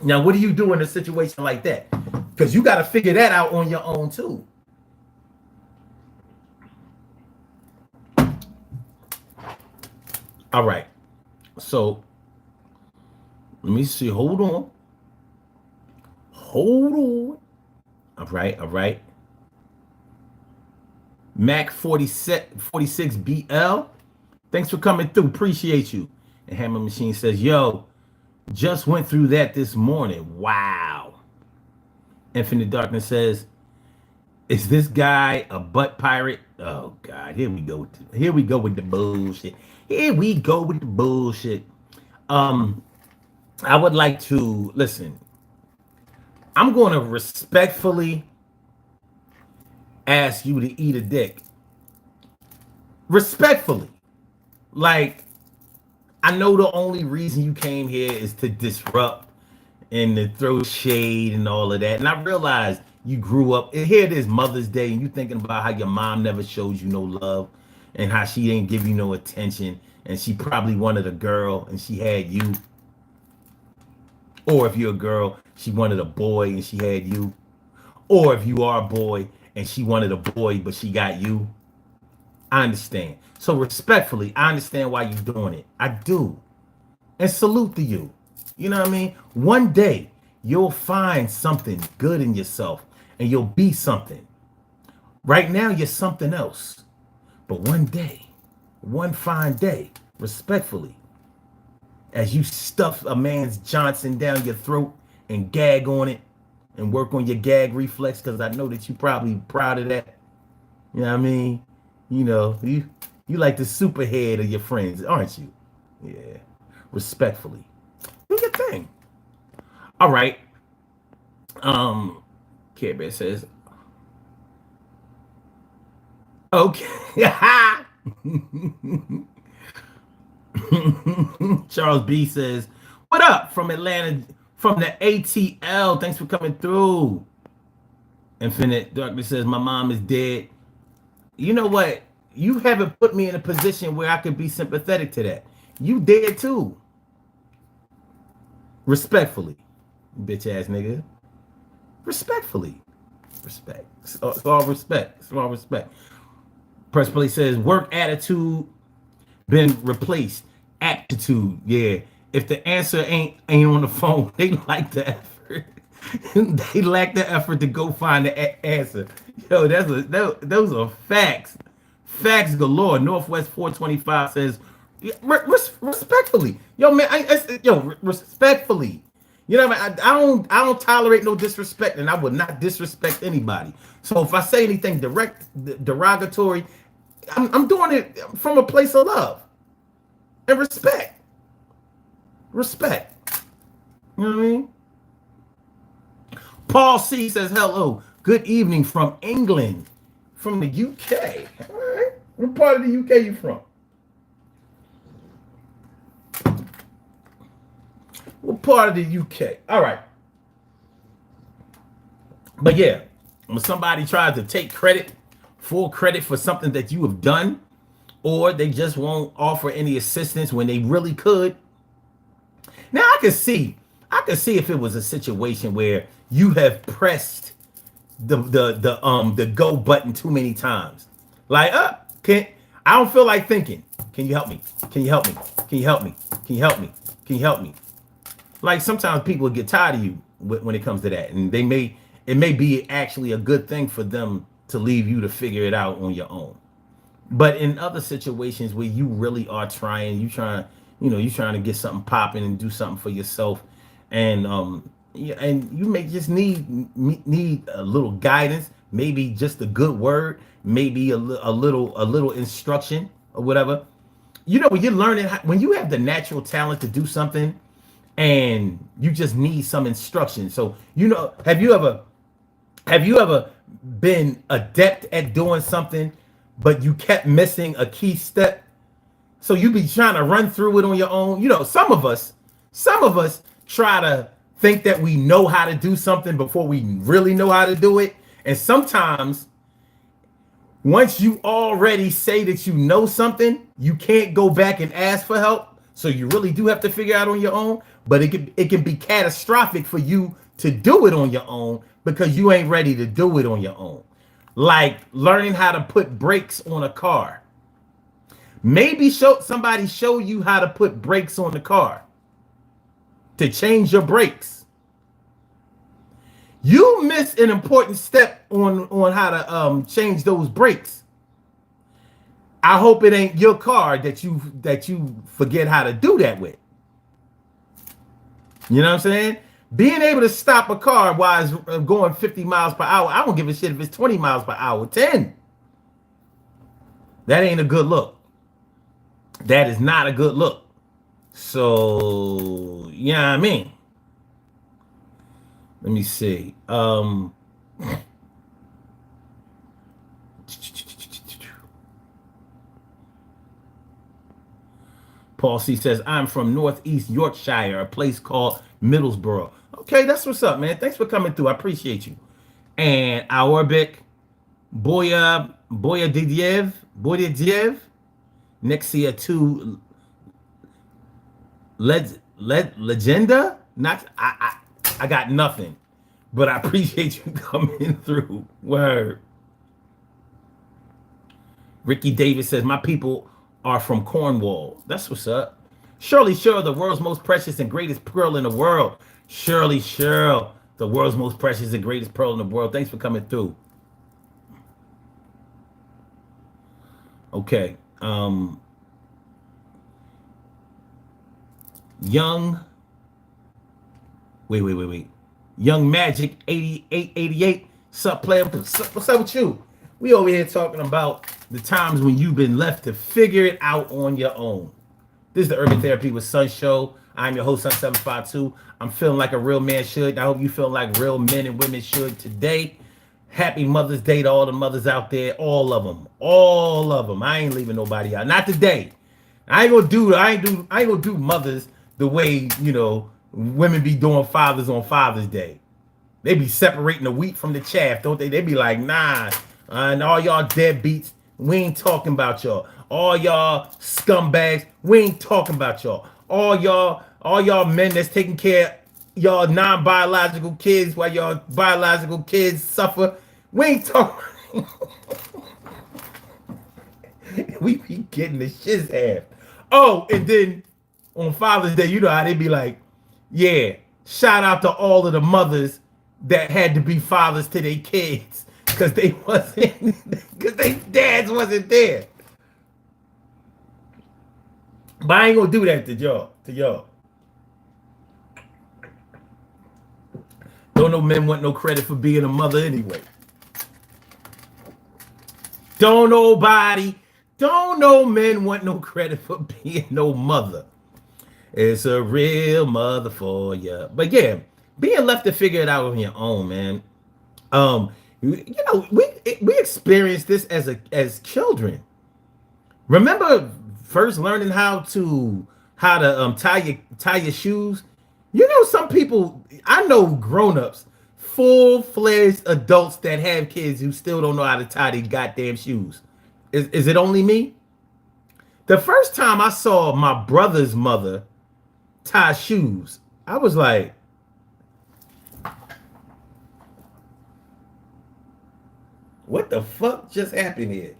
Now, what do you do in a situation like that? Because you got to figure that out on your own too. All right. So let me see. Hold on. Hold on. All right. All right. Mac 46BL. Thanks for coming through. Appreciate you. And Hammer Machine says, yo, just went through that this morning. Wow. Infinite Darkness says, is this guy a butt pirate? Oh God, here we go. Here we go with the bullshit. Here we go with the bullshit. I would like to listen. I'm going to respectfully ask you to eat a dick. Respectfully. Like, I know the only reason you came here is to disrupt and to throw shade and all of that. And I realized you grew up, and here it is Mother's Day, and you thinking about how your mom never showed you no love and how she didn't give you no attention, and she probably wanted a girl and she had you. Or if you're a girl, she wanted a boy and she had you. Or if you are a boy and she wanted a boy but she got you. I understand. So respectfully, I understand why you're doing it. I do. And salute to you. You know what I mean? One day you'll find something good in yourself and you'll be something. Right now you're something else. But one day, one fine day, respectfully, as you stuff a man's Johnson down your throat and gag on it and work on your gag reflex, because I know that you're probably proud of that. You know what I mean? You know, you like the superhead of your friends, aren't you? Yeah. Respectfully. Do your thing. All right. Care Bear says, okay. Charles B says, what up from Atlanta, from the ATL? Thanks for coming through. Infinite Darkness says, my mom is dead. You know what? You haven't put me in a position where I could be sympathetic to that. You dead too. Respectfully, bitch ass nigga. Respectfully. Respect. It's all respect. It's all respect. Press Play says, work attitude been replaced. Aptitude. Yeah. If the answer ain't on the phone, they like the effort. They lack the effort to go find the answer. Yo, those are facts. Facts galore. Northwest 425 says, respectfully. Yo, man, respectfully. You know what I mean? I don't tolerate no disrespect, and I would not disrespect anybody. So if I say anything derogatory, I'm doing it from a place of love and respect. Respect. You know what I mean? Paul C says, hello. Good evening from England, from the UK. All right. What part of the UK you from? What part of the UK? All right. But yeah, when somebody tries to take full credit for something that you have done, or they just won't offer any assistance when they really could. Now I can see if it was a situation where you have pressed the go button too many times. Like, I don't feel like thinking. Can you help me? Can you help me? Can you help me? Can you help me? Can you help me? Like sometimes people get tired of you when it comes to that, and it may be actually a good thing for them to leave you to figure it out on your own. But in other situations where you really are trying, you're trying to get something popping and do something for yourself, and you may just need a little guidance, maybe just a good word, maybe a little instruction or whatever. You know, when you're learning, when you have the natural talent to do something, and you just need some instruction. So, you know, have you ever been adept at doing something, but you kept missing a key step? So you be trying to run through it on your own. You know, some of us try to think that we know how to do something before we really know how to do it. And sometimes once you already say that you know something, you can't go back and ask for help. So you really do have to figure out on your own. But it can be catastrophic for you to do it on your own because you ain't ready to do it on your own. Like learning how to put brakes on a car. Maybe somebody show you how to put brakes on the car, to change your brakes. You miss an important step on how to change those brakes. I hope it ain't your car that you forget how to do that with. You know what I'm saying? Being able to stop a car while it's going 50 miles per hour, I don't give a shit if it's 20 miles per hour, 10. That ain't a good look. That is not a good look. So, yeah, I mean, let me see. Paul C says, I'm from Northeast Yorkshire, a place called Middlesbrough. Okay, that's what's up, man. Thanks for coming through. I appreciate you. And Aurbik, Boya Didiev, Nexia 2, Legenda. Not I got nothing, but I appreciate you coming through. Word. Ricky Davis says, my people are from Cornwall. That's what's up. Shirley Sherrill, the world's most precious and greatest pearl in the world. Shirley Sherrill, the world's most precious and greatest pearl in the world. Thanks for coming through. Okay. Young Magic 8888. Sup, player? What's up with you? We over here talking about the times when you've been left to figure it out on your own. This is the Urban Therapy with Sun show. I'm your host, Sun752. I'm feeling like a real man should. I hope you feel like real men and women should today. Happy Mother's Day to all the mothers out there. All of them. All of them. I ain't leaving nobody out. Not today. I ain't gonna do mothers the way, you know, women be doing fathers on Father's Day. They be separating the wheat from the chaff, don't they? They be like, nah, and all y'all deadbeats, we ain't talking about y'all. All y'all scumbags, we ain't talking about y'all. All y'all men that's taking care of y'all non-biological kids while y'all biological kids suffer, we ain't talking. We be getting the shiz half. Oh, and then on Father's Day, you know how they be like, yeah, shout out to all of the mothers that had to be fathers to their kids because they dads wasn't there. But I ain't gonna do that to y'all. Don't no men want no credit for being a mother anyway. Don't no men want no credit for being no mother. It's a real mother for you. But yeah, being left to figure it out on your own, man. You know, we experienced this as children. Remember first learning how to tie your shoes? You know, some people, I know grown-ups, full-fledged adults that have kids who still don't know how to tie their goddamn shoes. Is it only me? The first time I saw my brother's mother tie shoes, I was like, what the fuck just happened here?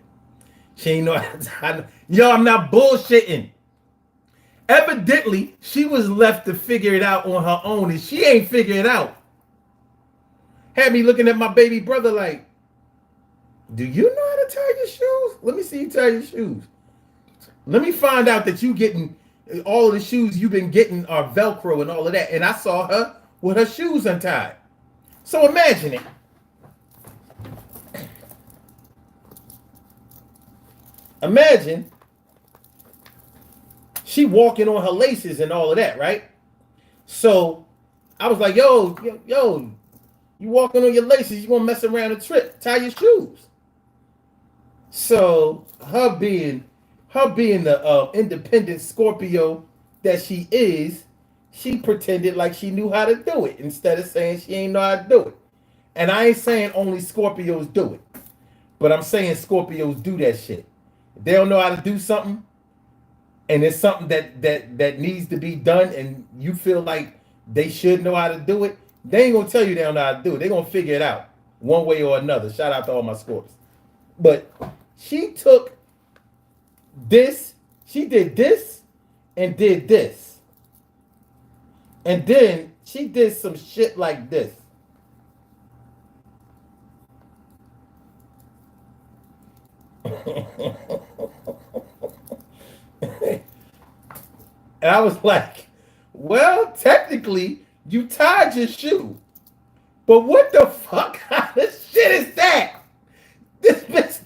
She ain't know how to tie. Yo, I'm not bullshitting. Evidently, she was left to figure it out on her own, and she ain't figure it out. Had me looking at my baby brother like, do you know how to tie your shoes? Let me see you tie your shoes. Let me find out that you getting all of the shoes you've been getting are Velcro and all of that. And I saw her with her shoes untied. So imagine it. Imagine she walking on her laces and all of that, right? So I was like, yo, you walking on your laces, you gonna mess around and trip, tie your shoes. So her being the independent Scorpio that she is, she pretended like she knew how to do it instead of saying she ain't know how to do it. And I ain't saying only Scorpios do it, but I'm saying Scorpios do that shit. If they don't know how to do something, and it's something that needs to be done, and you feel like they should know how to do it, they ain't gonna tell you they don't know how to do it. They're gonna figure it out one way or another. Shout out to all my Scorpios. But she took this, she did this, and did this. And then she did some shit like this. And I was like, well, technically, you tied your shoe. But what the fuck kind of shit is that? This bitch.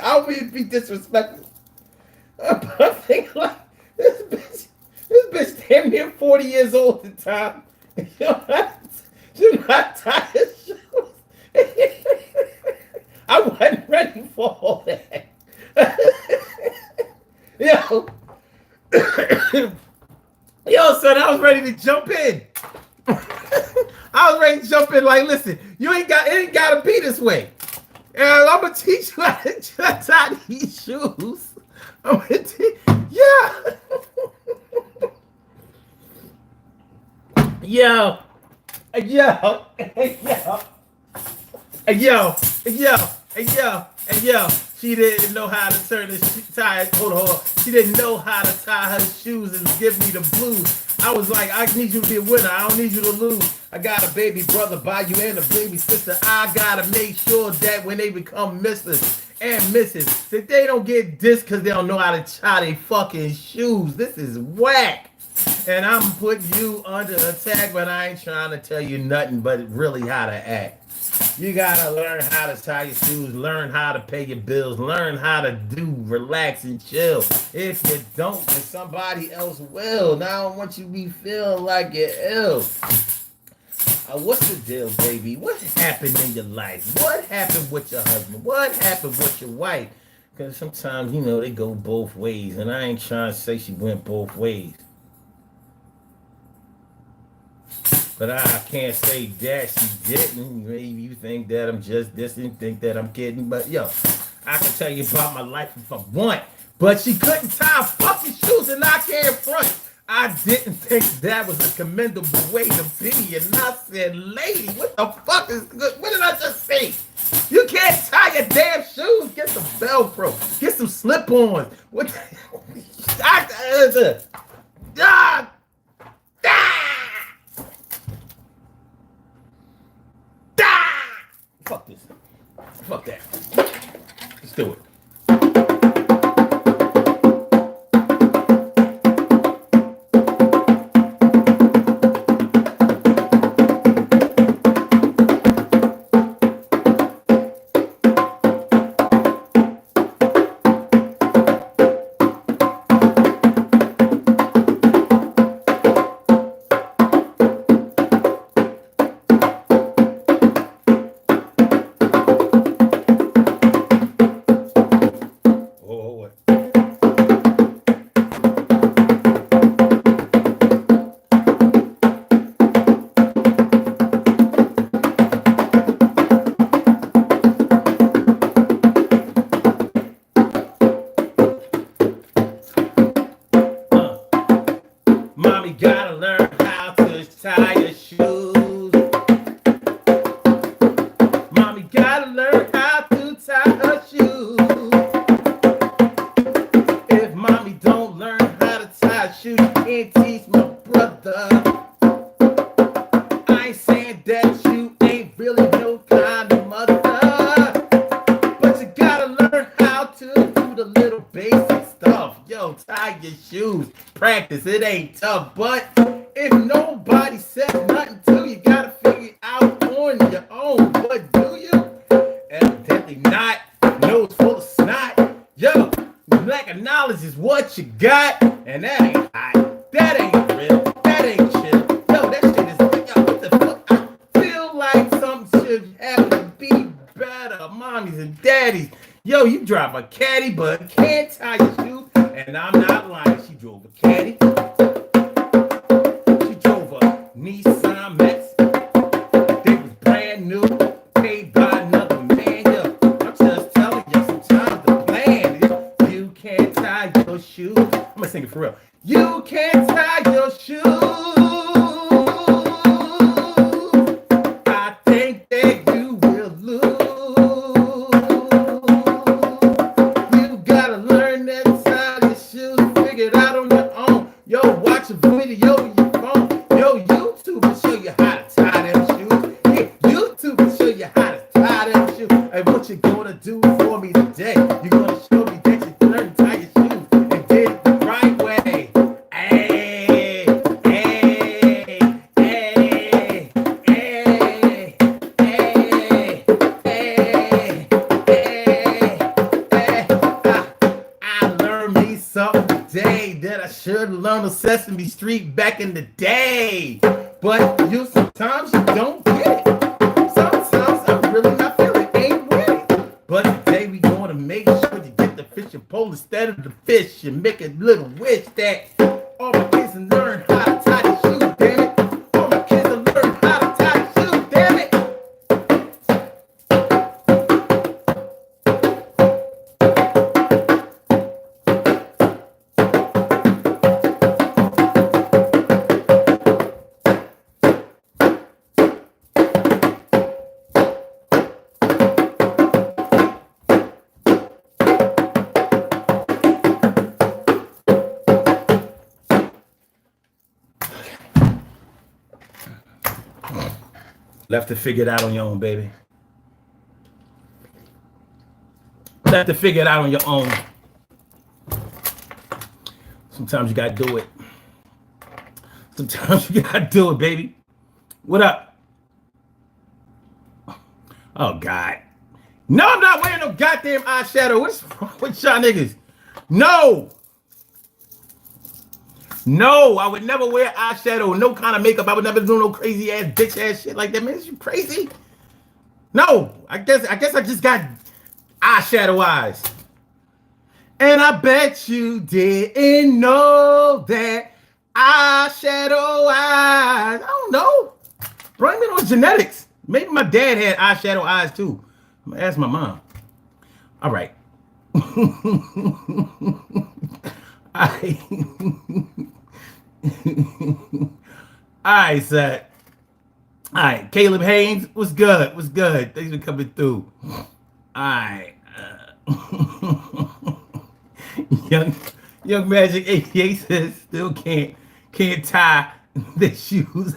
I don't mean to be disrespectful. But I'm thinking like, this bitch damn near 40 years old at the time. She not tie her shoes. I wasn't ready for all that. Yo, yo, son, I was ready to jump in. I was ready to jump in. Like, listen, it ain't gotta be this way. And I'm gonna teach you how to tie these shoes. I'm gonna teach, yeah. Yo, yo, yo. She didn't know how to turn the tie. Hold on. She didn't know how to tie her shoes and give me the blues. I was like, I need you to be a winner. I don't need you to lose. I got a baby brother by you and a baby sister. I gotta make sure that when they become Mrs. and Mrs., that they don't get dissed because they don't know how to tie their fucking shoes. This is whack. And I'm putting you under attack, but I ain't trying to tell you nothing but really how to act. You gotta learn how to tie your shoes, learn how to pay your bills, learn how to relax and chill. If you don't, then somebody else will. Now I don't want you to be feeling like you're ill. What's the deal, baby? What happened in your life? What happened with your husband? What happened with your wife? Because sometimes, they go both ways, and I ain't trying to say she went both ways. But I can't say that she didn't. Maybe you think that I'm just this and think that I'm kidding. But yo, I can tell you about my life if I want. But she couldn't tie fucking shoes and I can't front. I didn't think that was a commendable way to be. And I said, lady, what the fuck is good? What did I just say? You can't tie your damn shoes. Get some Velcro. Get some slip-ons. What the... Fuck this. Fuck that. Let's do it. Mommy gotta learn how to tie your shoes. Mommy gotta learn how to tie her shoes. If mommy don't learn how to tie shoes, you can't teach my brother. I ain't saying that you ain't really no kind of mother, but you gotta learn how to do the little basic stuff. Yo, tie your shoes. Practice, it ain't tough, but if nobody says nothing to you, gotta figure it out on your own. But do you? Evidently not. Nose full of snot. Yo, lack of knowledge is what you got, and that ain't hot. That ain't real. That ain't chill. Yo, that shit is, yo, what the fuck? I feel like something should have to be better. Mommies and daddies. Yo, you drive a caddy, but can't tie your shoes. And I'm not lying. She drove a Caddy. She drove a Nissan Mets. They was brand new, paid by another man. Yo, I'm just telling you, sometimes the plan is you can't tie your shoes. I'm gonna sing it for real. You can't tie your shoes. I think that you will lose. You gotta learn that tie your shoes. Figure it out on your own. Yo, watch a video on your phone. Yo, YouTube will show you how to tie them shoes. Yeah, YouTube will show you how to tie them shoes. And what you gonna do for me today? You're gonna show me that you learn to tie your shoes and did it the right way. Hey, hey, hey, hey, hey, hey, hey. I learned me something today that I should have learned on Sesame Street back in the day. But you sometimes you don't get it. Sometimes I'm really not feeling ain't with it. But today we gonna make sure you get the fishing pole instead of the fish and make a little wish that all my kids can learn how to tie the shoe, damn it. All my kids will learn how to tie the shoe, damn it. Left to figure it out on your own, baby. Left to figure it out on your own. Sometimes you gotta do it. Sometimes you gotta do it, baby. What up? Oh, God. No, I'm not wearing no goddamn eyeshadow. What's wrong with y'all niggas? No. No, I would never wear eyeshadow, no kind of makeup. I would never do no crazy ass bitch ass shit like that. Man, is you crazy? No, I guess I just got eyeshadow eyes. And I bet you didn't know that eyeshadow eyes. I don't know. Bring me on genetics. Maybe my dad had eyeshadow eyes too. I'm gonna ask my mom. All right. All right, Seth. All right, Caleb Haynes, what's good? What's good? Thanks for coming through. All right. Young Magic 88 says still can't tie the shoes.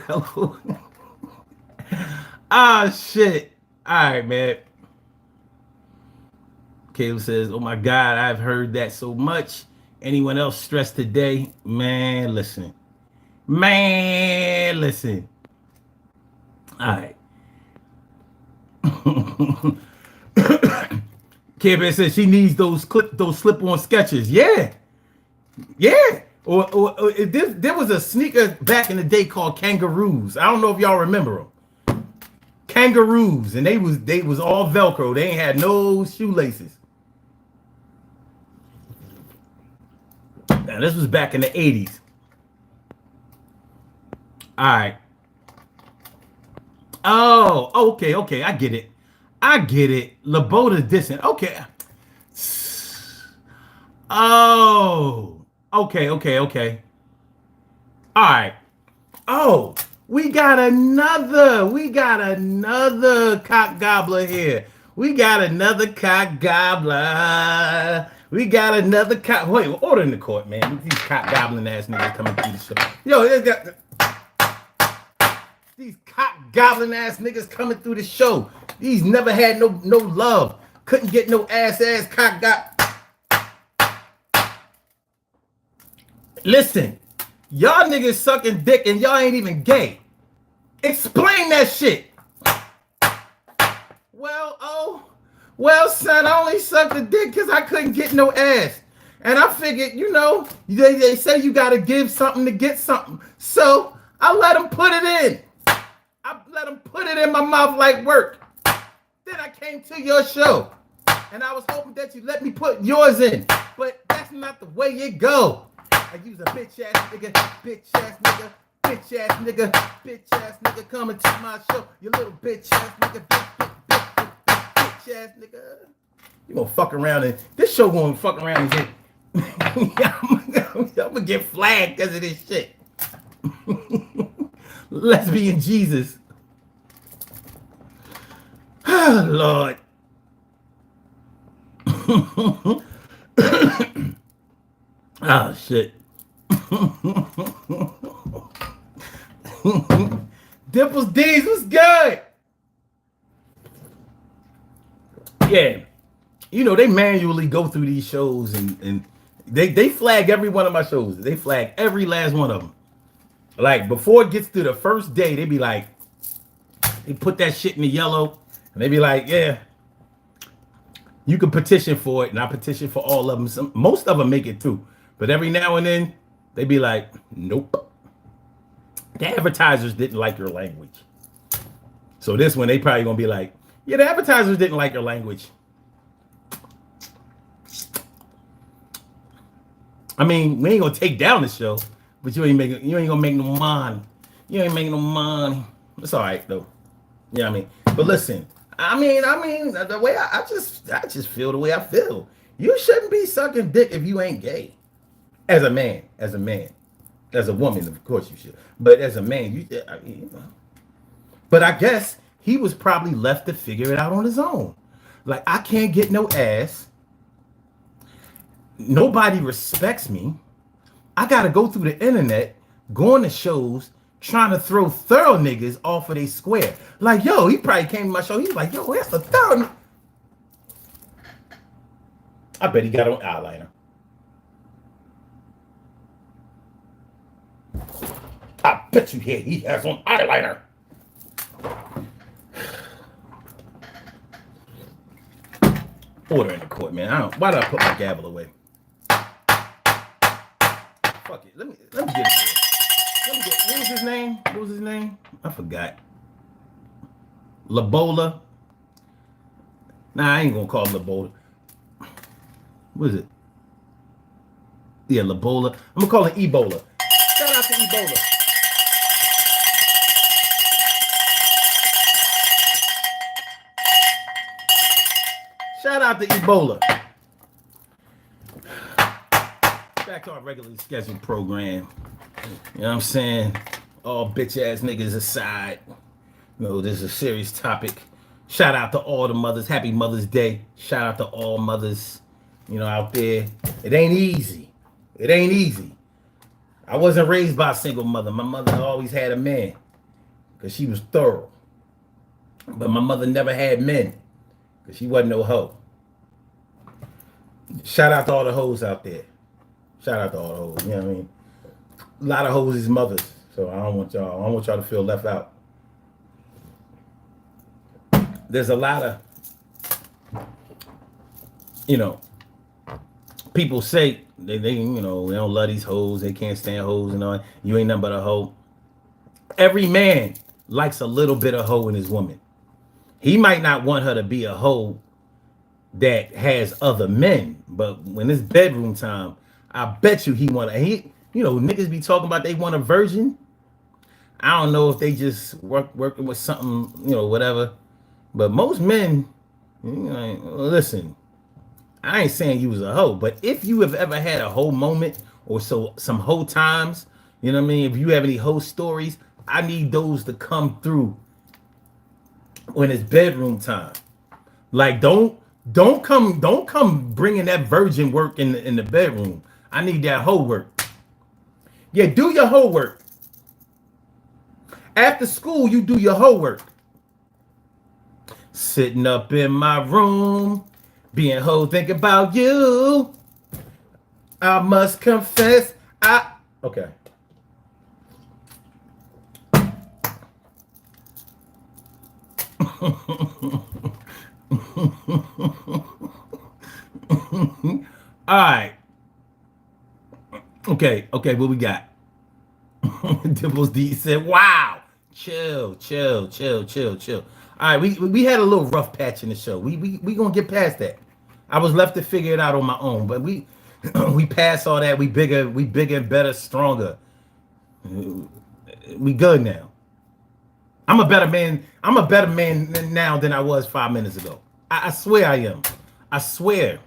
Ah, shit. All right, man. Caleb says, oh my God, I've heard that so much. Anyone else stressed today? Man, listen. Man, listen. All right. Kevin says she needs those slip-on Skechers. Yeah. Yeah. Or there was a sneaker back in the day called Kangaroos. I don't know if y'all remember them. Kangaroos, and they was all Velcro. They ain't had no shoelaces. Now, this was back in the 80s. All right. Oh, okay. I get it. Laboda dissing. Okay. Oh, okay. All right. Oh, we got another cock gobbler here. We got another cock gobbler. We got another cop. Wait, order in the court, man. These cop gobbling ass niggas coming through the show. Yo, these cop gobbling ass niggas coming through the show. These never had no love. Couldn't get no ass cock Listen, y'all niggas sucking dick and y'all ain't even gay. Explain that shit. Well, son, I only sucked a dick because I couldn't get no ass. And I figured, they say you got to give something to get something. So I let them put it in. I let them put it in my mouth like work. Then I came to your show. And I was hoping that you let me put yours in. But that's That's not the way it go. I use a bitch ass nigga, bitch ass nigga, bitch ass nigga, bitch ass nigga coming to my show. You little bitch ass nigga, bitch ass nigga. You gonna fuck around and this show gonna fuck around and get. I'm gonna get flagged because of this shit. Lesbian Jesus. Oh, Lord. Oh, shit. Dimples D's was good. Yeah. You know, they manually go through these shows and they flag every one of my shows. They flag every last one of them. Like, before it gets to the first day, they be like, they put that shit in the yellow, and they be like, yeah, you can petition for it, and I petition for all of them. Most of them make it through. But every now and then, they be like, nope. The advertisers didn't like your language. So this one, they probably gonna be like, yeah, the advertisers didn't like your language. I mean, we ain't gonna take down the show, but you ain't gonna make no money. You ain't making no money. It's all right though. You know what I mean? But listen, I mean, the way I just feel the way I feel. You shouldn't be sucking dick if you ain't gay. As a man. As a woman, of course you should. But as a man, you know. But I guess he was probably left to figure it out on his own. Like, I can't get no ass. Nobody respects me. I gotta go through the internet, going to shows, trying to throw thorough niggas off of they square. Like, yo, he probably came to my show. He's like, yo, that's a thorough. I bet he got on eyeliner. I bet you he has on eyeliner. Order in the court, man. Why did I put my gavel away? Fuck it. Let me get it there. What was his name? What was his name? I forgot. Labola. Nah, I ain't gonna call him Labola. What is it? Yeah, Labola. I'm gonna call it Ebola. Shout out to Ebola. Shout out to Ebola. Back to our regularly scheduled program. You know what I'm saying? All bitch ass niggas aside. You know, this is a serious topic. Shout out to all the mothers. Happy Mother's Day. Shout out to all mothers, you know, out there. It ain't easy. It ain't easy. I wasn't raised by a single mother. My mother always had a man because she was thorough. But my mother never had men because she wasn't no hoe. Shout out to all the hoes out there. Shout out to all the hoes. You know what I mean? A lot of hoes is mothers. So I don't want y'all to feel left out. There's a lot of, you know, people say they you know, they don't love these hoes, they can't stand hoes and all. You ain't nothing but a hoe. Every man likes a little bit of hoe in his woman. He might not want her to be a hoe that has other men, but when it's bedroom time, I bet you you know, niggas be talking about they want a virgin. I don't know if they just working with something, you know, whatever. But most men, you know, listen, I ain't saying you was a hoe, but if you have ever had a hoe moment or some hoe times, you know what I mean? If you have any hoe stories, I need those to come through when it's bedroom time. Like, don't come bringing that virgin work in the bedroom. I need that hoe work. Yeah, do your hoe work. After school, you do your hoe work. Sitting up in my room, being hoe, think about you. I must confess, okay. All right. Okay, what we got? Dimples D said, wow. Chill. All right, we had a little rough patch in the show. We gonna get past that. I was left to figure it out on my own, but We pass all that. We bigger, better, stronger. We good now. I'm a better man. I'm a better man now than I was 5 minutes ago. I swear I am. I swear.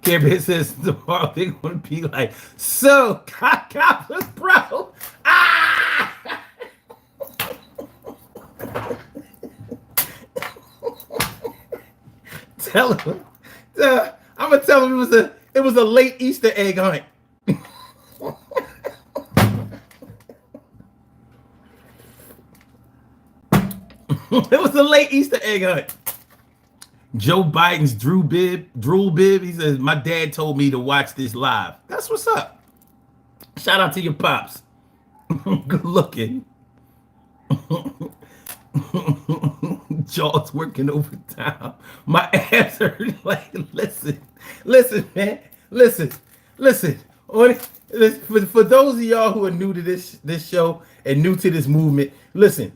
Care Bear says tomorrow they're gonna be like, so Goblin, bro. Ah! Tell him. I'm gonna tell him it was a late Easter egg hunt. It was a late Easter egg hunt. Joe Biden's drool bib. He says, my dad told me to watch this live. That's what's up. Shout out to your pops. Good looking. Jaws working overtime. My ass hurt. Like, listen, man. Listen. For those of y'all who are new to this show and new to this movement, listen.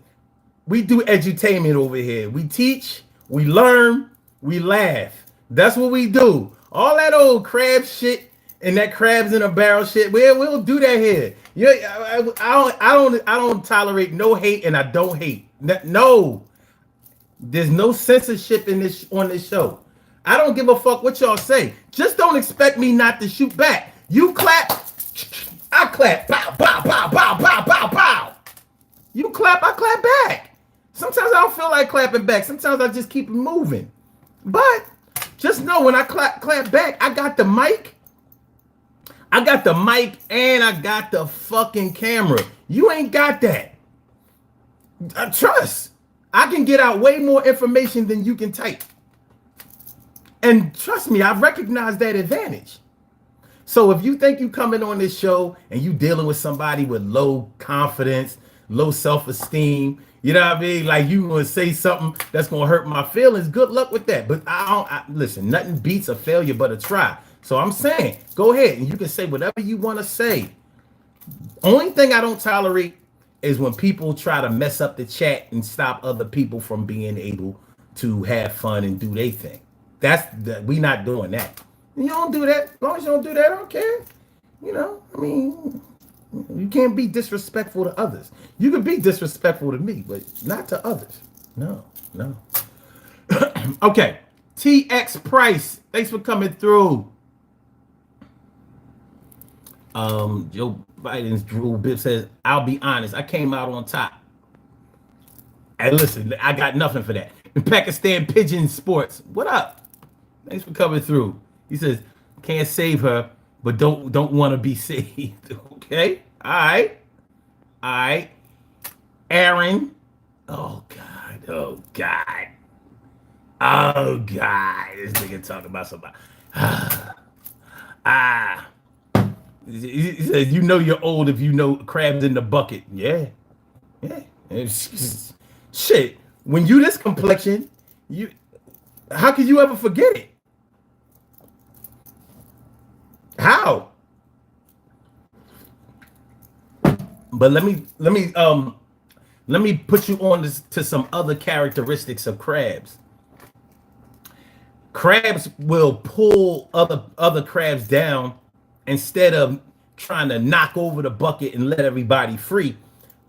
We do edutainment over here. We teach, we learn, we laugh. That's what we do. All that old crab shit and that crabs in a barrel shit, we don't do that here. I don't tolerate no hate, and I don't hate. No, there's no censorship on this show. I don't give a fuck what y'all say. Just don't expect me not to shoot back. You clap, I clap. Bow, bow, bow, bow, bow, bow, bow. You clap, I clap back. Sometimes I don't feel like clapping back. Sometimes I just keep it moving. But just know when I clap back, I got the mic. I got the mic and I got the fucking camera. You ain't got that. Trust. I can get out way more information than you can type. And trust me, I recognize that advantage. So if you think you coming on this show and you dealing with somebody with low confidence, low self-esteem, you know what I mean? Like you gonna say something that's gonna hurt my feelings. Good luck with that. But listen, nothing beats a failure but a try. So I'm saying, go ahead and you can say whatever you want to say. Only thing I don't tolerate is when people try to mess up the chat and stop other people from being able to have fun and do their thing. We not doing that. You don't do that. As long as you don't do that, I don't care. You know, I mean, you can't be disrespectful to others. You can be disrespectful to me, but not to others. No. Okay. TX Price, thanks for coming through. Joe Biden's drool bib says, I'll be honest, I came out on top. And listen, I got nothing for that. Pakistan Pigeon Sports, what up? Thanks for coming through. He says, can't save her, but don't want to be saved. Okay. All right. Aaron. Oh God. This nigga talking about somebody. He says, you know you're old if you know crabs in the bucket. Yeah. Shit. When you this complexion, how could you ever forget it? How? But let me put you on to some other characteristics of crabs. Crabs will pull other crabs down instead of trying to knock over the bucket and let everybody free.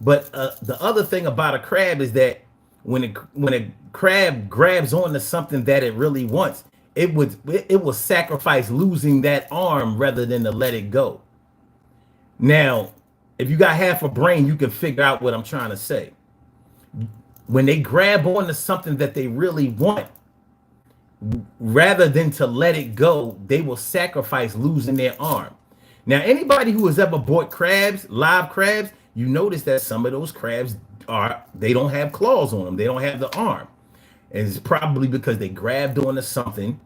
But the other thing about a crab is that when a crab grabs onto something that it really wants, it will sacrifice losing that arm rather than to let it go. Now, if you got half a brain, you can figure out what I'm trying to say. When they grab onto something that they really want, rather than to let it go, they will sacrifice losing their arm. Now, anybody who has ever bought crabs, live crabs, you notice that some of those crabs they don't have claws on them. They don't have the arm. And it's probably because they grabbed onto something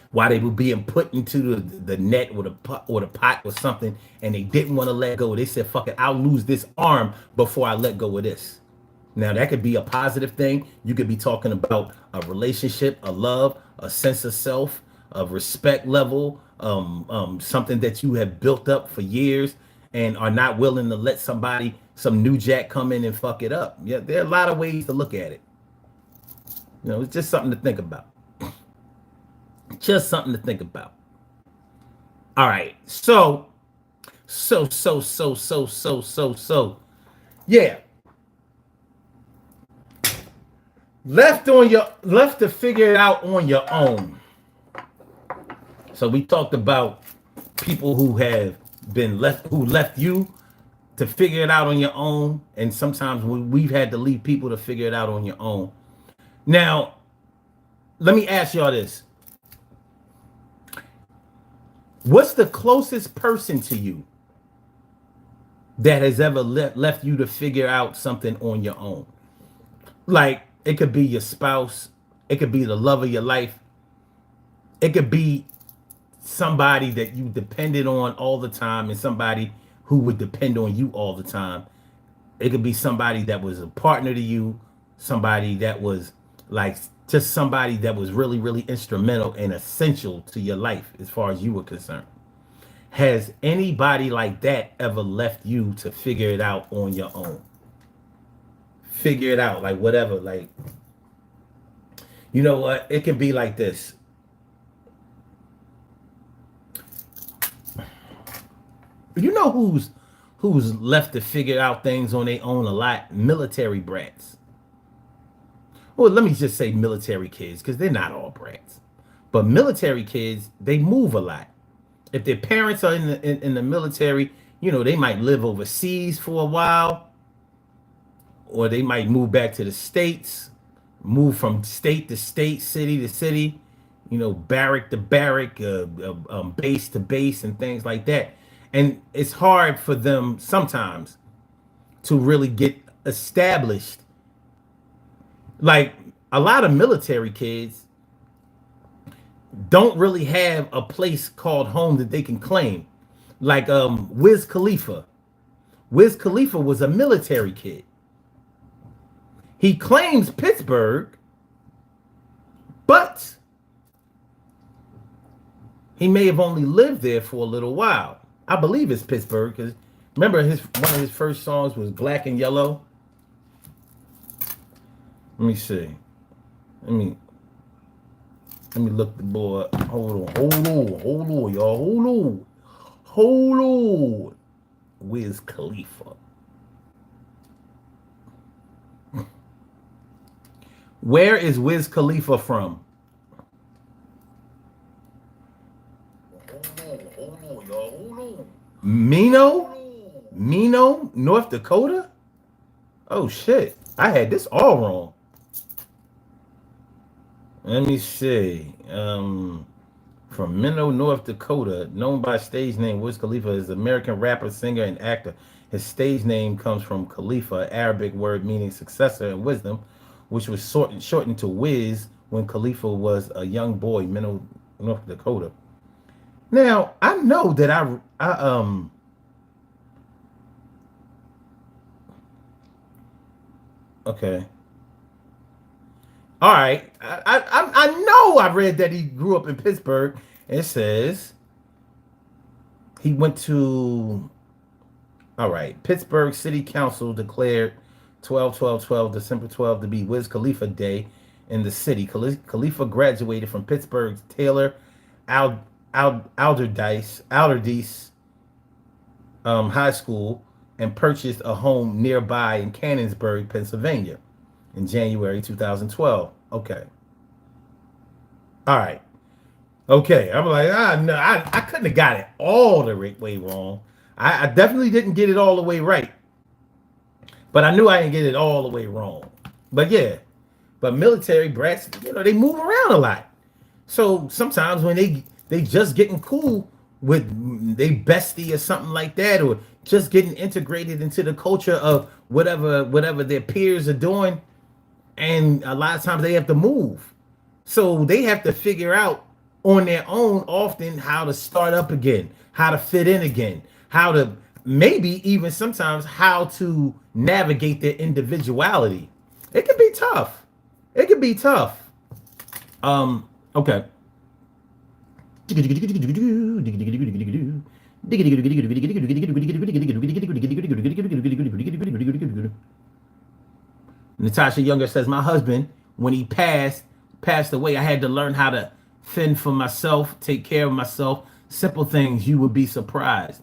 while they were being put into the net or the pot or something, and they didn't want to let go. They said, fuck it, I'll lose this arm before I let go of this. Now, that could be a positive thing. You could be talking about a relationship, a love, a sense of self, a respect level, something that you have built up for years and are not willing to let some new jack come in and fuck it up. Yeah, there are a lot of ways to look at it. It's just something to think about. Just something to think about. All right. So. Yeah. Left to figure it out on your own. So we talked about people who have been left you to figure it out on your own, and sometimes we've had to leave people to figure it out on your own. Now, let me ask y'all this. What's the closest person to you that has ever left you to figure out something on your own? Like, it could be your spouse, it could be the love of your life, it could be somebody that you depended on all the time and somebody who would depend on you all the time. It could be somebody that was a partner to you, somebody that was like just somebody that was really, really instrumental and essential to your life as far as you were concerned. Has anybody like that ever left you to figure it out on your own? Figure it out, like whatever, like, you know what? It can be like this. You know who's left to figure out things on their own a lot? Military brats. Well, let me just say military kids, because they're not all brats. But military kids, they move a lot. If their parents are in the military, they might live overseas for a while, or they might move back to the States, move from state to state, city to city, barrack to barrack, base to base, and things like that. And it's hard for them sometimes to really get established. Like, a lot of military kids don't really have a place called home that they can claim. Like Wiz Khalifa. Wiz Khalifa was a military kid. He claims Pittsburgh, but he may have only lived there for a little while. I believe it's Pittsburgh, because remember one of his first songs was Black and Yellow. Let me see. Let me look the boy. Hold on, y'all. Hold on. Wiz Khalifa. Where is Wiz Khalifa from? Mino, North Dakota? Oh shit, I had this all wrong. Let me see. From Minnow, North Dakota, known by stage name Wiz Khalifa, is an American rapper, singer, and actor. His stage name comes from Khalifa, Arabic word meaning successor and wisdom, which was shortened to Wiz when Khalifa was a young boy, Minnow, North Dakota. Now, I know that okay. All right. I know I read that he grew up in Pittsburgh. It says he went to, all right, Pittsburgh City Council declared 12/12/12, December 12th, to be Wiz Khalifa Day in the city. Khalifa graduated from Pittsburgh's Taylor Alderdice High School and purchased a home nearby in Canonsburg, Pennsylvania in January 2012. Okay. All right. Okay. I'm like, no, I couldn't have got it all the way wrong. I definitely didn't get it all the way right. But I knew I didn't get it all the way wrong. But yeah. But military brats, they move around a lot. So sometimes when they just getting cool with they bestie or something like that, or just getting integrated into the culture of whatever their peers are doing, and a lot of times they have to move, so they have to figure out on their own often how to start up again, how to fit in again, how to maybe even sometimes how to navigate their individuality. It can be tough. Okay. Natasha Younger says, my husband when he passed away, I had to learn how to fend for myself, take care of myself. Simple things, you would be surprised.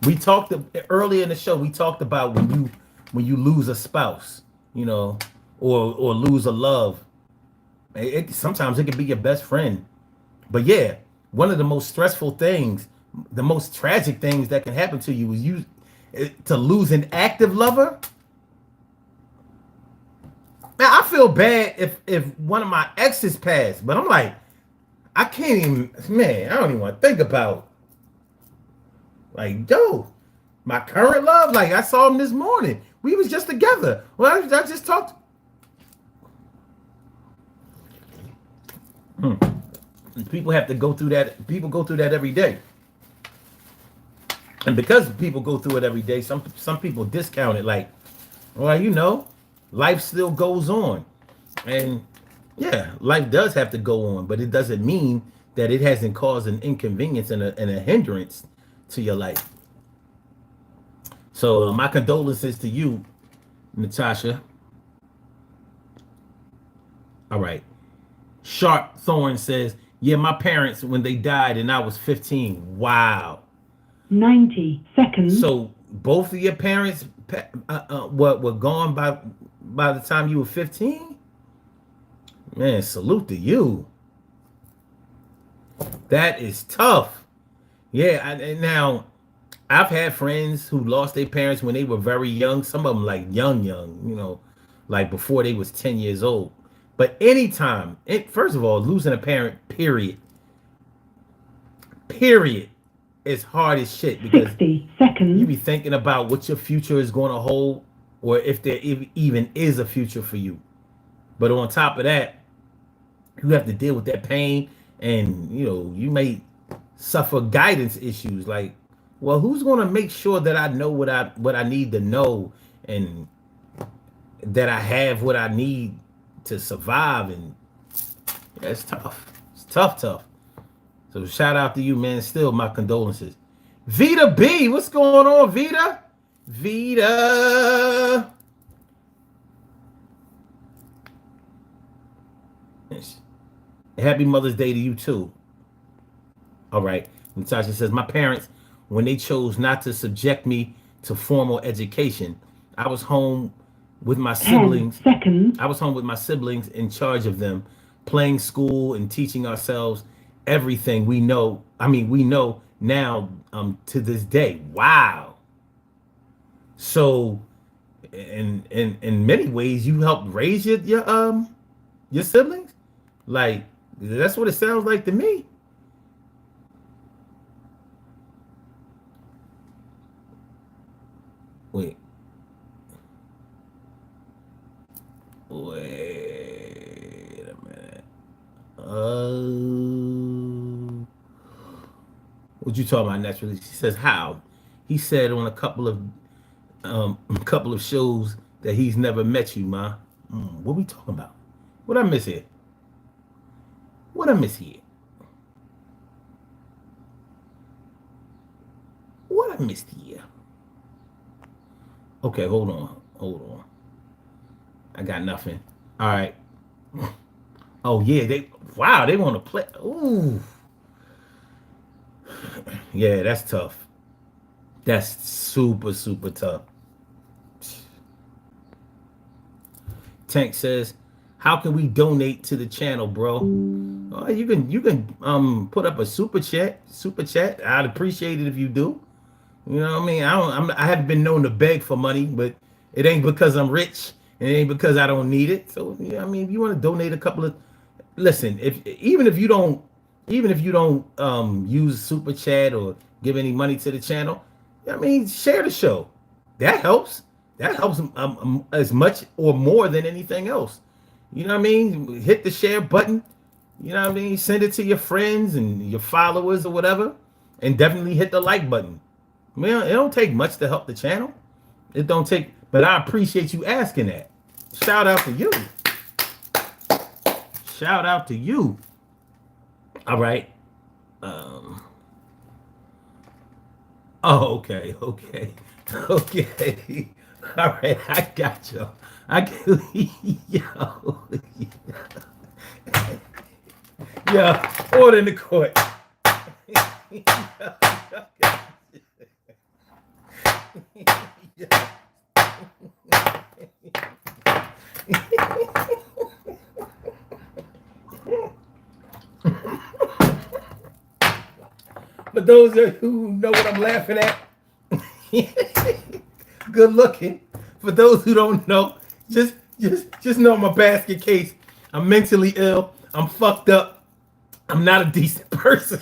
We talked earlier in the show. We talked about when you lose a spouse, you know, or lose a love. Sometimes it can be your best friend. But yeah, one of the most stressful things, the most tragic things that can happen to you is to lose an active lover. Man, I feel bad if one of my exes passed, but I'm like, I can't even, man, I don't even want to think about, like, yo, my current love, like, I saw him this morning. We was just together. Well, I just talked. People have to go through that. People go through that every day. And because people go through it every day, some people discount it, like, well, you know, life still goes on. And yeah, life does have to go on, but it doesn't mean that it hasn't caused an inconvenience and a hindrance to your life. So my condolences to you, Natasha. All right. Sharp Thorn says, yeah, my parents, when they died and I was 15. Wow. 90 seconds. So both of your parents were gone by the time you were 15? Man, salute to you. That is tough. Yeah, and now I've had friends who lost their parents when they were very young. Some of them like young, you know, like before they was 10 years old. But anytime, first of all, losing a parent, period, is hard as shit, because 60 seconds. You be thinking about what your future is going to hold, or if there even is a future for you. But on top of that, you have to deal with that pain, and you know, you may suffer guidance issues, like, well, who's going to make sure that I know what I need to know, and that I have what I need to survive? And yeah, it's tough. It's tough. So shout out to you, man. Still, my condolences. Vita B, what's going on, Vita? Vita. Happy Mother's Day to you too. All right. Natasha says, my parents, when they chose not to subject me to formal education, I was home with my siblings. 10 seconds. I was home with my siblings in charge of them, playing school and teaching ourselves everything we know. I mean, we know now to this day. Wow. So in many ways, you helped raise your siblings? Like, that's what it sounds like to me. Wait a minute. What you talking about, naturally? She says, how? He said on a couple of shows that he's never met you, ma. What we talking about? What I miss here? What I miss here? What I missed here? Okay, hold on. I got nothing. All right. Oh yeah, they want to play. Ooh. Yeah, that's tough. That's super, super tough. Tank says, how can we donate to the channel, bro? Oh, you can put up a super chat. I'd appreciate it if you do. You know what I mean? I haven't been known to beg for money, but it ain't because I'm rich. It ain't because I don't need it. So yeah, I mean, if you want to donate a couple of, listen, even if you don't use super chat or give any money to the channel, I mean, share the show. That helps. That helps as much or more than anything else. You know what I mean? Hit the share button. You know what I mean? Send it to your friends and your followers or whatever, and definitely hit the like button. I mean, it don't take much to help the channel. It don't take, but I appreciate you asking that. Shout out to you. Shout out to you. All right. Oh, okay. All right, I got you. I can, yo, order in the court. For those who know what I'm laughing at, good looking. For those who don't know, just know my basket case. I'm mentally ill. I'm fucked up. I'm not a decent person.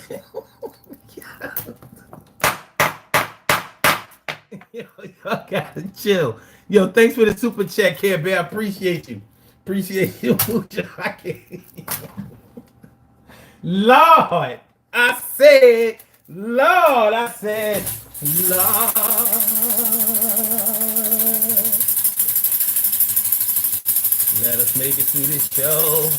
Yo, y'all gotta chill. Yo, thanks for the super chat, Care Bear. I appreciate you. Appreciate you. Lord, I said, Lord, I said, Lord. Let us make it through this show.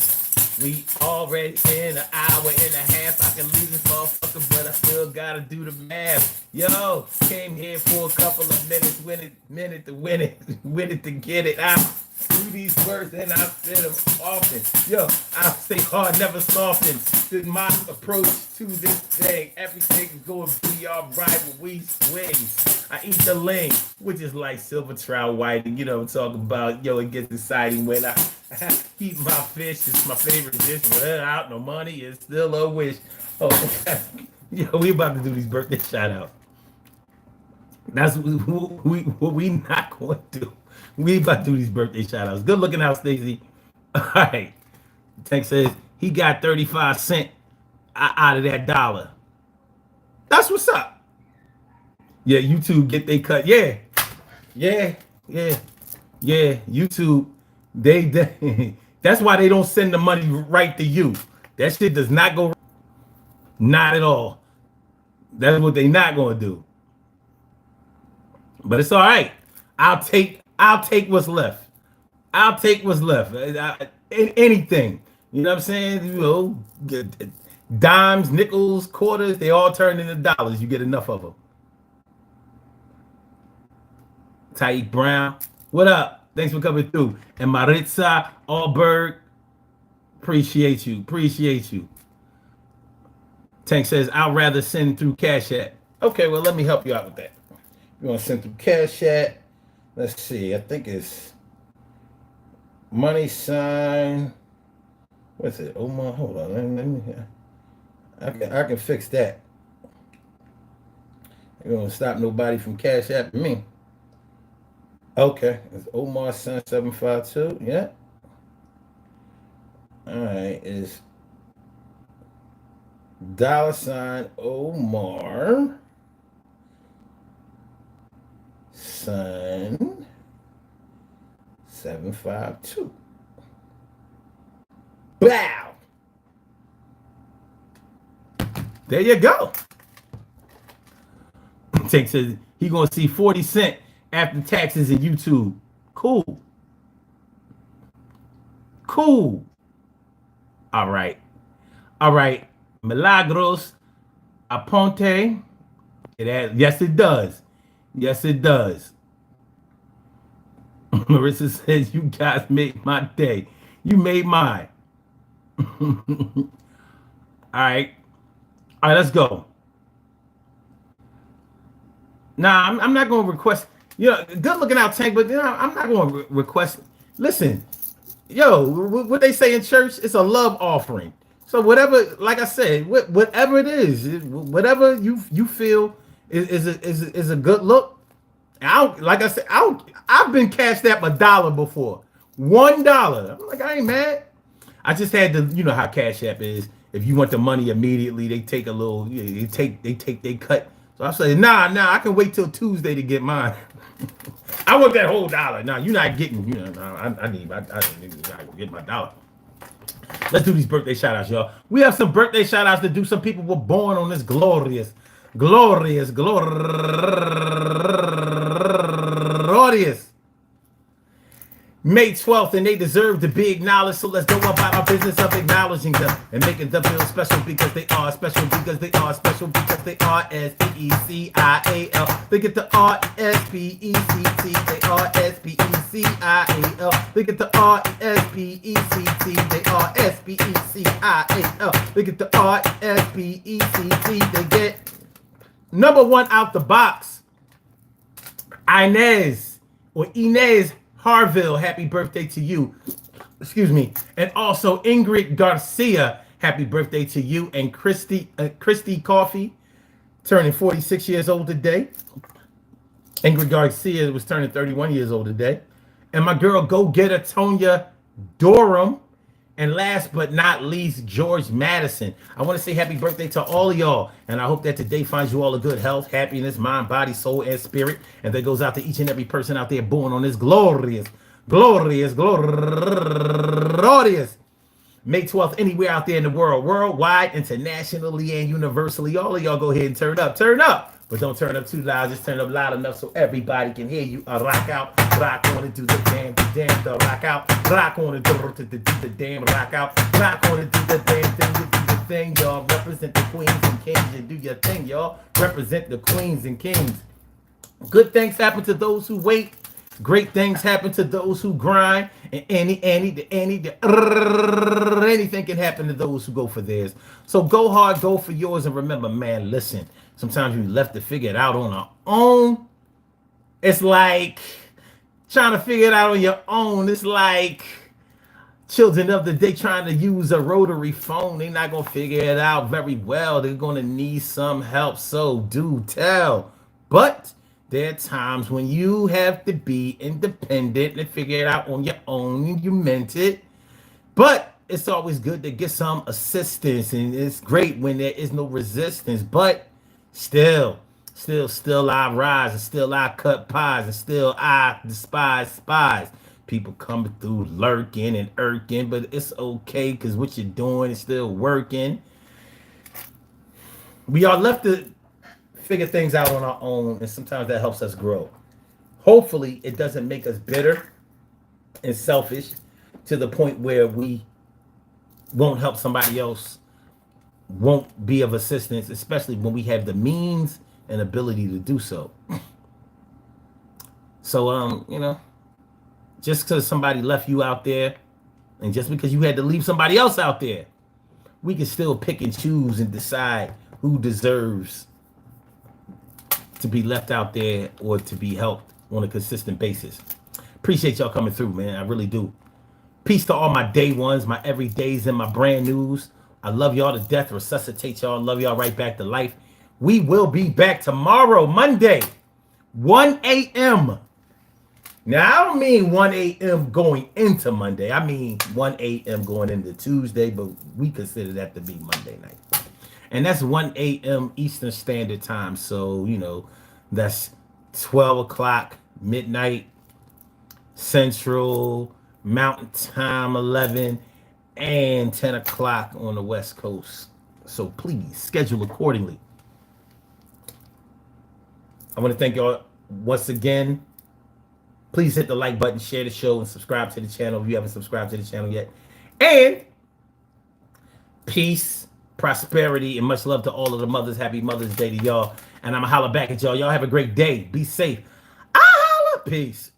We already in an hour and a half. I can leave this motherfucker, but I still gotta do the math. Yo, came here for a couple of minutes, minute to win it to get it out. Do these words and I said them often. Yo, I stay hard, never soften. This my approach to this thing. Everything is going to be alright when we swing. I eat the ling, which is like silver trout whiting. You know what I'm talking about. Yo, it gets exciting when I eat my fish. It's my favorite dish. Without no money, it's still a wish. Oh, yo, we about to do these birthday shout outs. That's what we not going to do. We about to do these birthday shout outs. Good looking out, Stacy. All right. Tank says he got 35 cents out of that dollar. That's what's up. Yeah, YouTube get they cut. Yeah. YouTube, they that's why they don't send the money right to you. That shit does not go. Not at all. That's what they not gonna do. But it's all right. I'll take what's left. I'll take what's left. Anything. You know what I'm saying? You know, dimes, nickels, quarters, they all turn into dollars. You get enough of them. Taik Brown, what up? Thanks for coming through. And Maritza Allberg, appreciate you. Tank says, I'd rather send through Cash App. Okay, well, let me help you out with that. You want to send through Cash App? Let's see. I think it's money sign. What's it? Oh my, hold on. Let me. I can fix that. You don't stop nobody from Cash App me. Okay, it's Omar Son 752. Yeah. All right, it's $ Omar Son 752. Bow. There you go. Tank says he gonna see 40 cents after taxes in YouTube. Cool. All right. Milagros Aponte. Yes, it does. Marissa says, you guys made my day. You made mine. All right, let's go. Nah, I'm not going to request. Good looking out, Tank, but I'm not going to request. Listen, yo, what they say in church, it's a love offering. So whatever, like I said, whatever it is, whatever you feel is a good look. Like I said, I've been cashed at $1 before. $1. I'm like, I ain't mad. I just had to, you know how Cash App is. If you want the money immediately, they take a little, they cut. So I say, nah, I can wait till Tuesday to get mine. I want that whole $1. Nah, you're not getting, I need to get my $1. Let's do these birthday shout outs, y'all. We have some birthday shout outs to do. Some people were born on this glorious May 12th, and they deserve to be acknowledged. So let's go about our business of acknowledging them and making them feel special because they are special, because they are special, because they are S-P-E-C-I-A-L. They get the R-S-P-E-C-T. They are S-P-E-C-I-A-L. They get the R-S-P-E-C-T. They are S-P-E-C-I-A-L. They get the R-S-P-E-C-T. They get number one out the box. Inez Harville, happy birthday to you. Excuse me. And also Ingrid Garcia, happy birthday to you. And Christy Coffee, turning 46 years old today. Ingrid Garcia was turning 31 years old today. And my girl go-getter Tonya Durham. And last but not least, George Madison. I want to say happy birthday to all of y'all. And I hope that today finds you all a good health, happiness, mind, body, soul, and spirit. And that goes out to each and every person out there born on this glorious May 12th, anywhere out there in the world, worldwide, internationally, and universally. All of y'all go ahead and turn up. Turn up. But don't turn up too loud. Just turn up loud enough so everybody can hear you. Rock out, rock on and do the damn, the rock out. Rock on and do the damn, rock out. Rock on and do the damn thing, you do the thing, y'all. Represent the queens and kings and do your thing, y'all. Represent the queens and kings. Good things happen to those who wait. Great things happen to those who grind. And anything can happen to those who go for theirs. So go hard, go for yours. And remember, man, listen. Sometimes we left to figure it out on our own. It's like trying to figure it out on your own. It's like children of the day trying to use a rotary phone. They're not going to figure it out very well. They're going to need some help. So do tell. But there are times when you have to be independent and figure it out on your own. You meant it. But it's always good to get some assistance. And it's great when there is no resistance. But still I rise, and still I cut pies, and still I despise spies. People coming through lurking and irking, but it's okay because what you're doing is still working. We are left to figure things out on our own, and sometimes that helps us grow. Hopefully, it doesn't make us bitter and selfish to the point where we won't help somebody else, won't be of assistance, especially when we have the means and ability to do so. So, just because somebody left you out there, and just because you had to leave somebody else out there, we can still pick and choose and decide who deserves to be left out there or to be helped on a consistent basis. Appreciate y'all coming through, man. I really do. Peace to all my day ones, my everydays, and my brand news. I love y'all to death. Resuscitate y'all. Love y'all right back to life. We will be back tomorrow, Monday, 1 a.m. Now, I don't mean 1 a.m. going into Monday. I mean 1 a.m. going into Tuesday, but we consider that to be Monday night. And that's 1 a.m. Eastern Standard Time. So, that's 12 o'clock, midnight, Central, Mountain Time, 11, and 10 o'clock on the West Coast. So please schedule accordingly. I want to thank y'all once again. Please hit the like button, share the show, and subscribe to the channel if you haven't subscribed to the channel yet. And peace, prosperity, and much love to all of the mothers. Happy Mother's Day to y'all. And I'm going to holler back at y'all. Y'all have a great day. Be safe. I holla. Peace.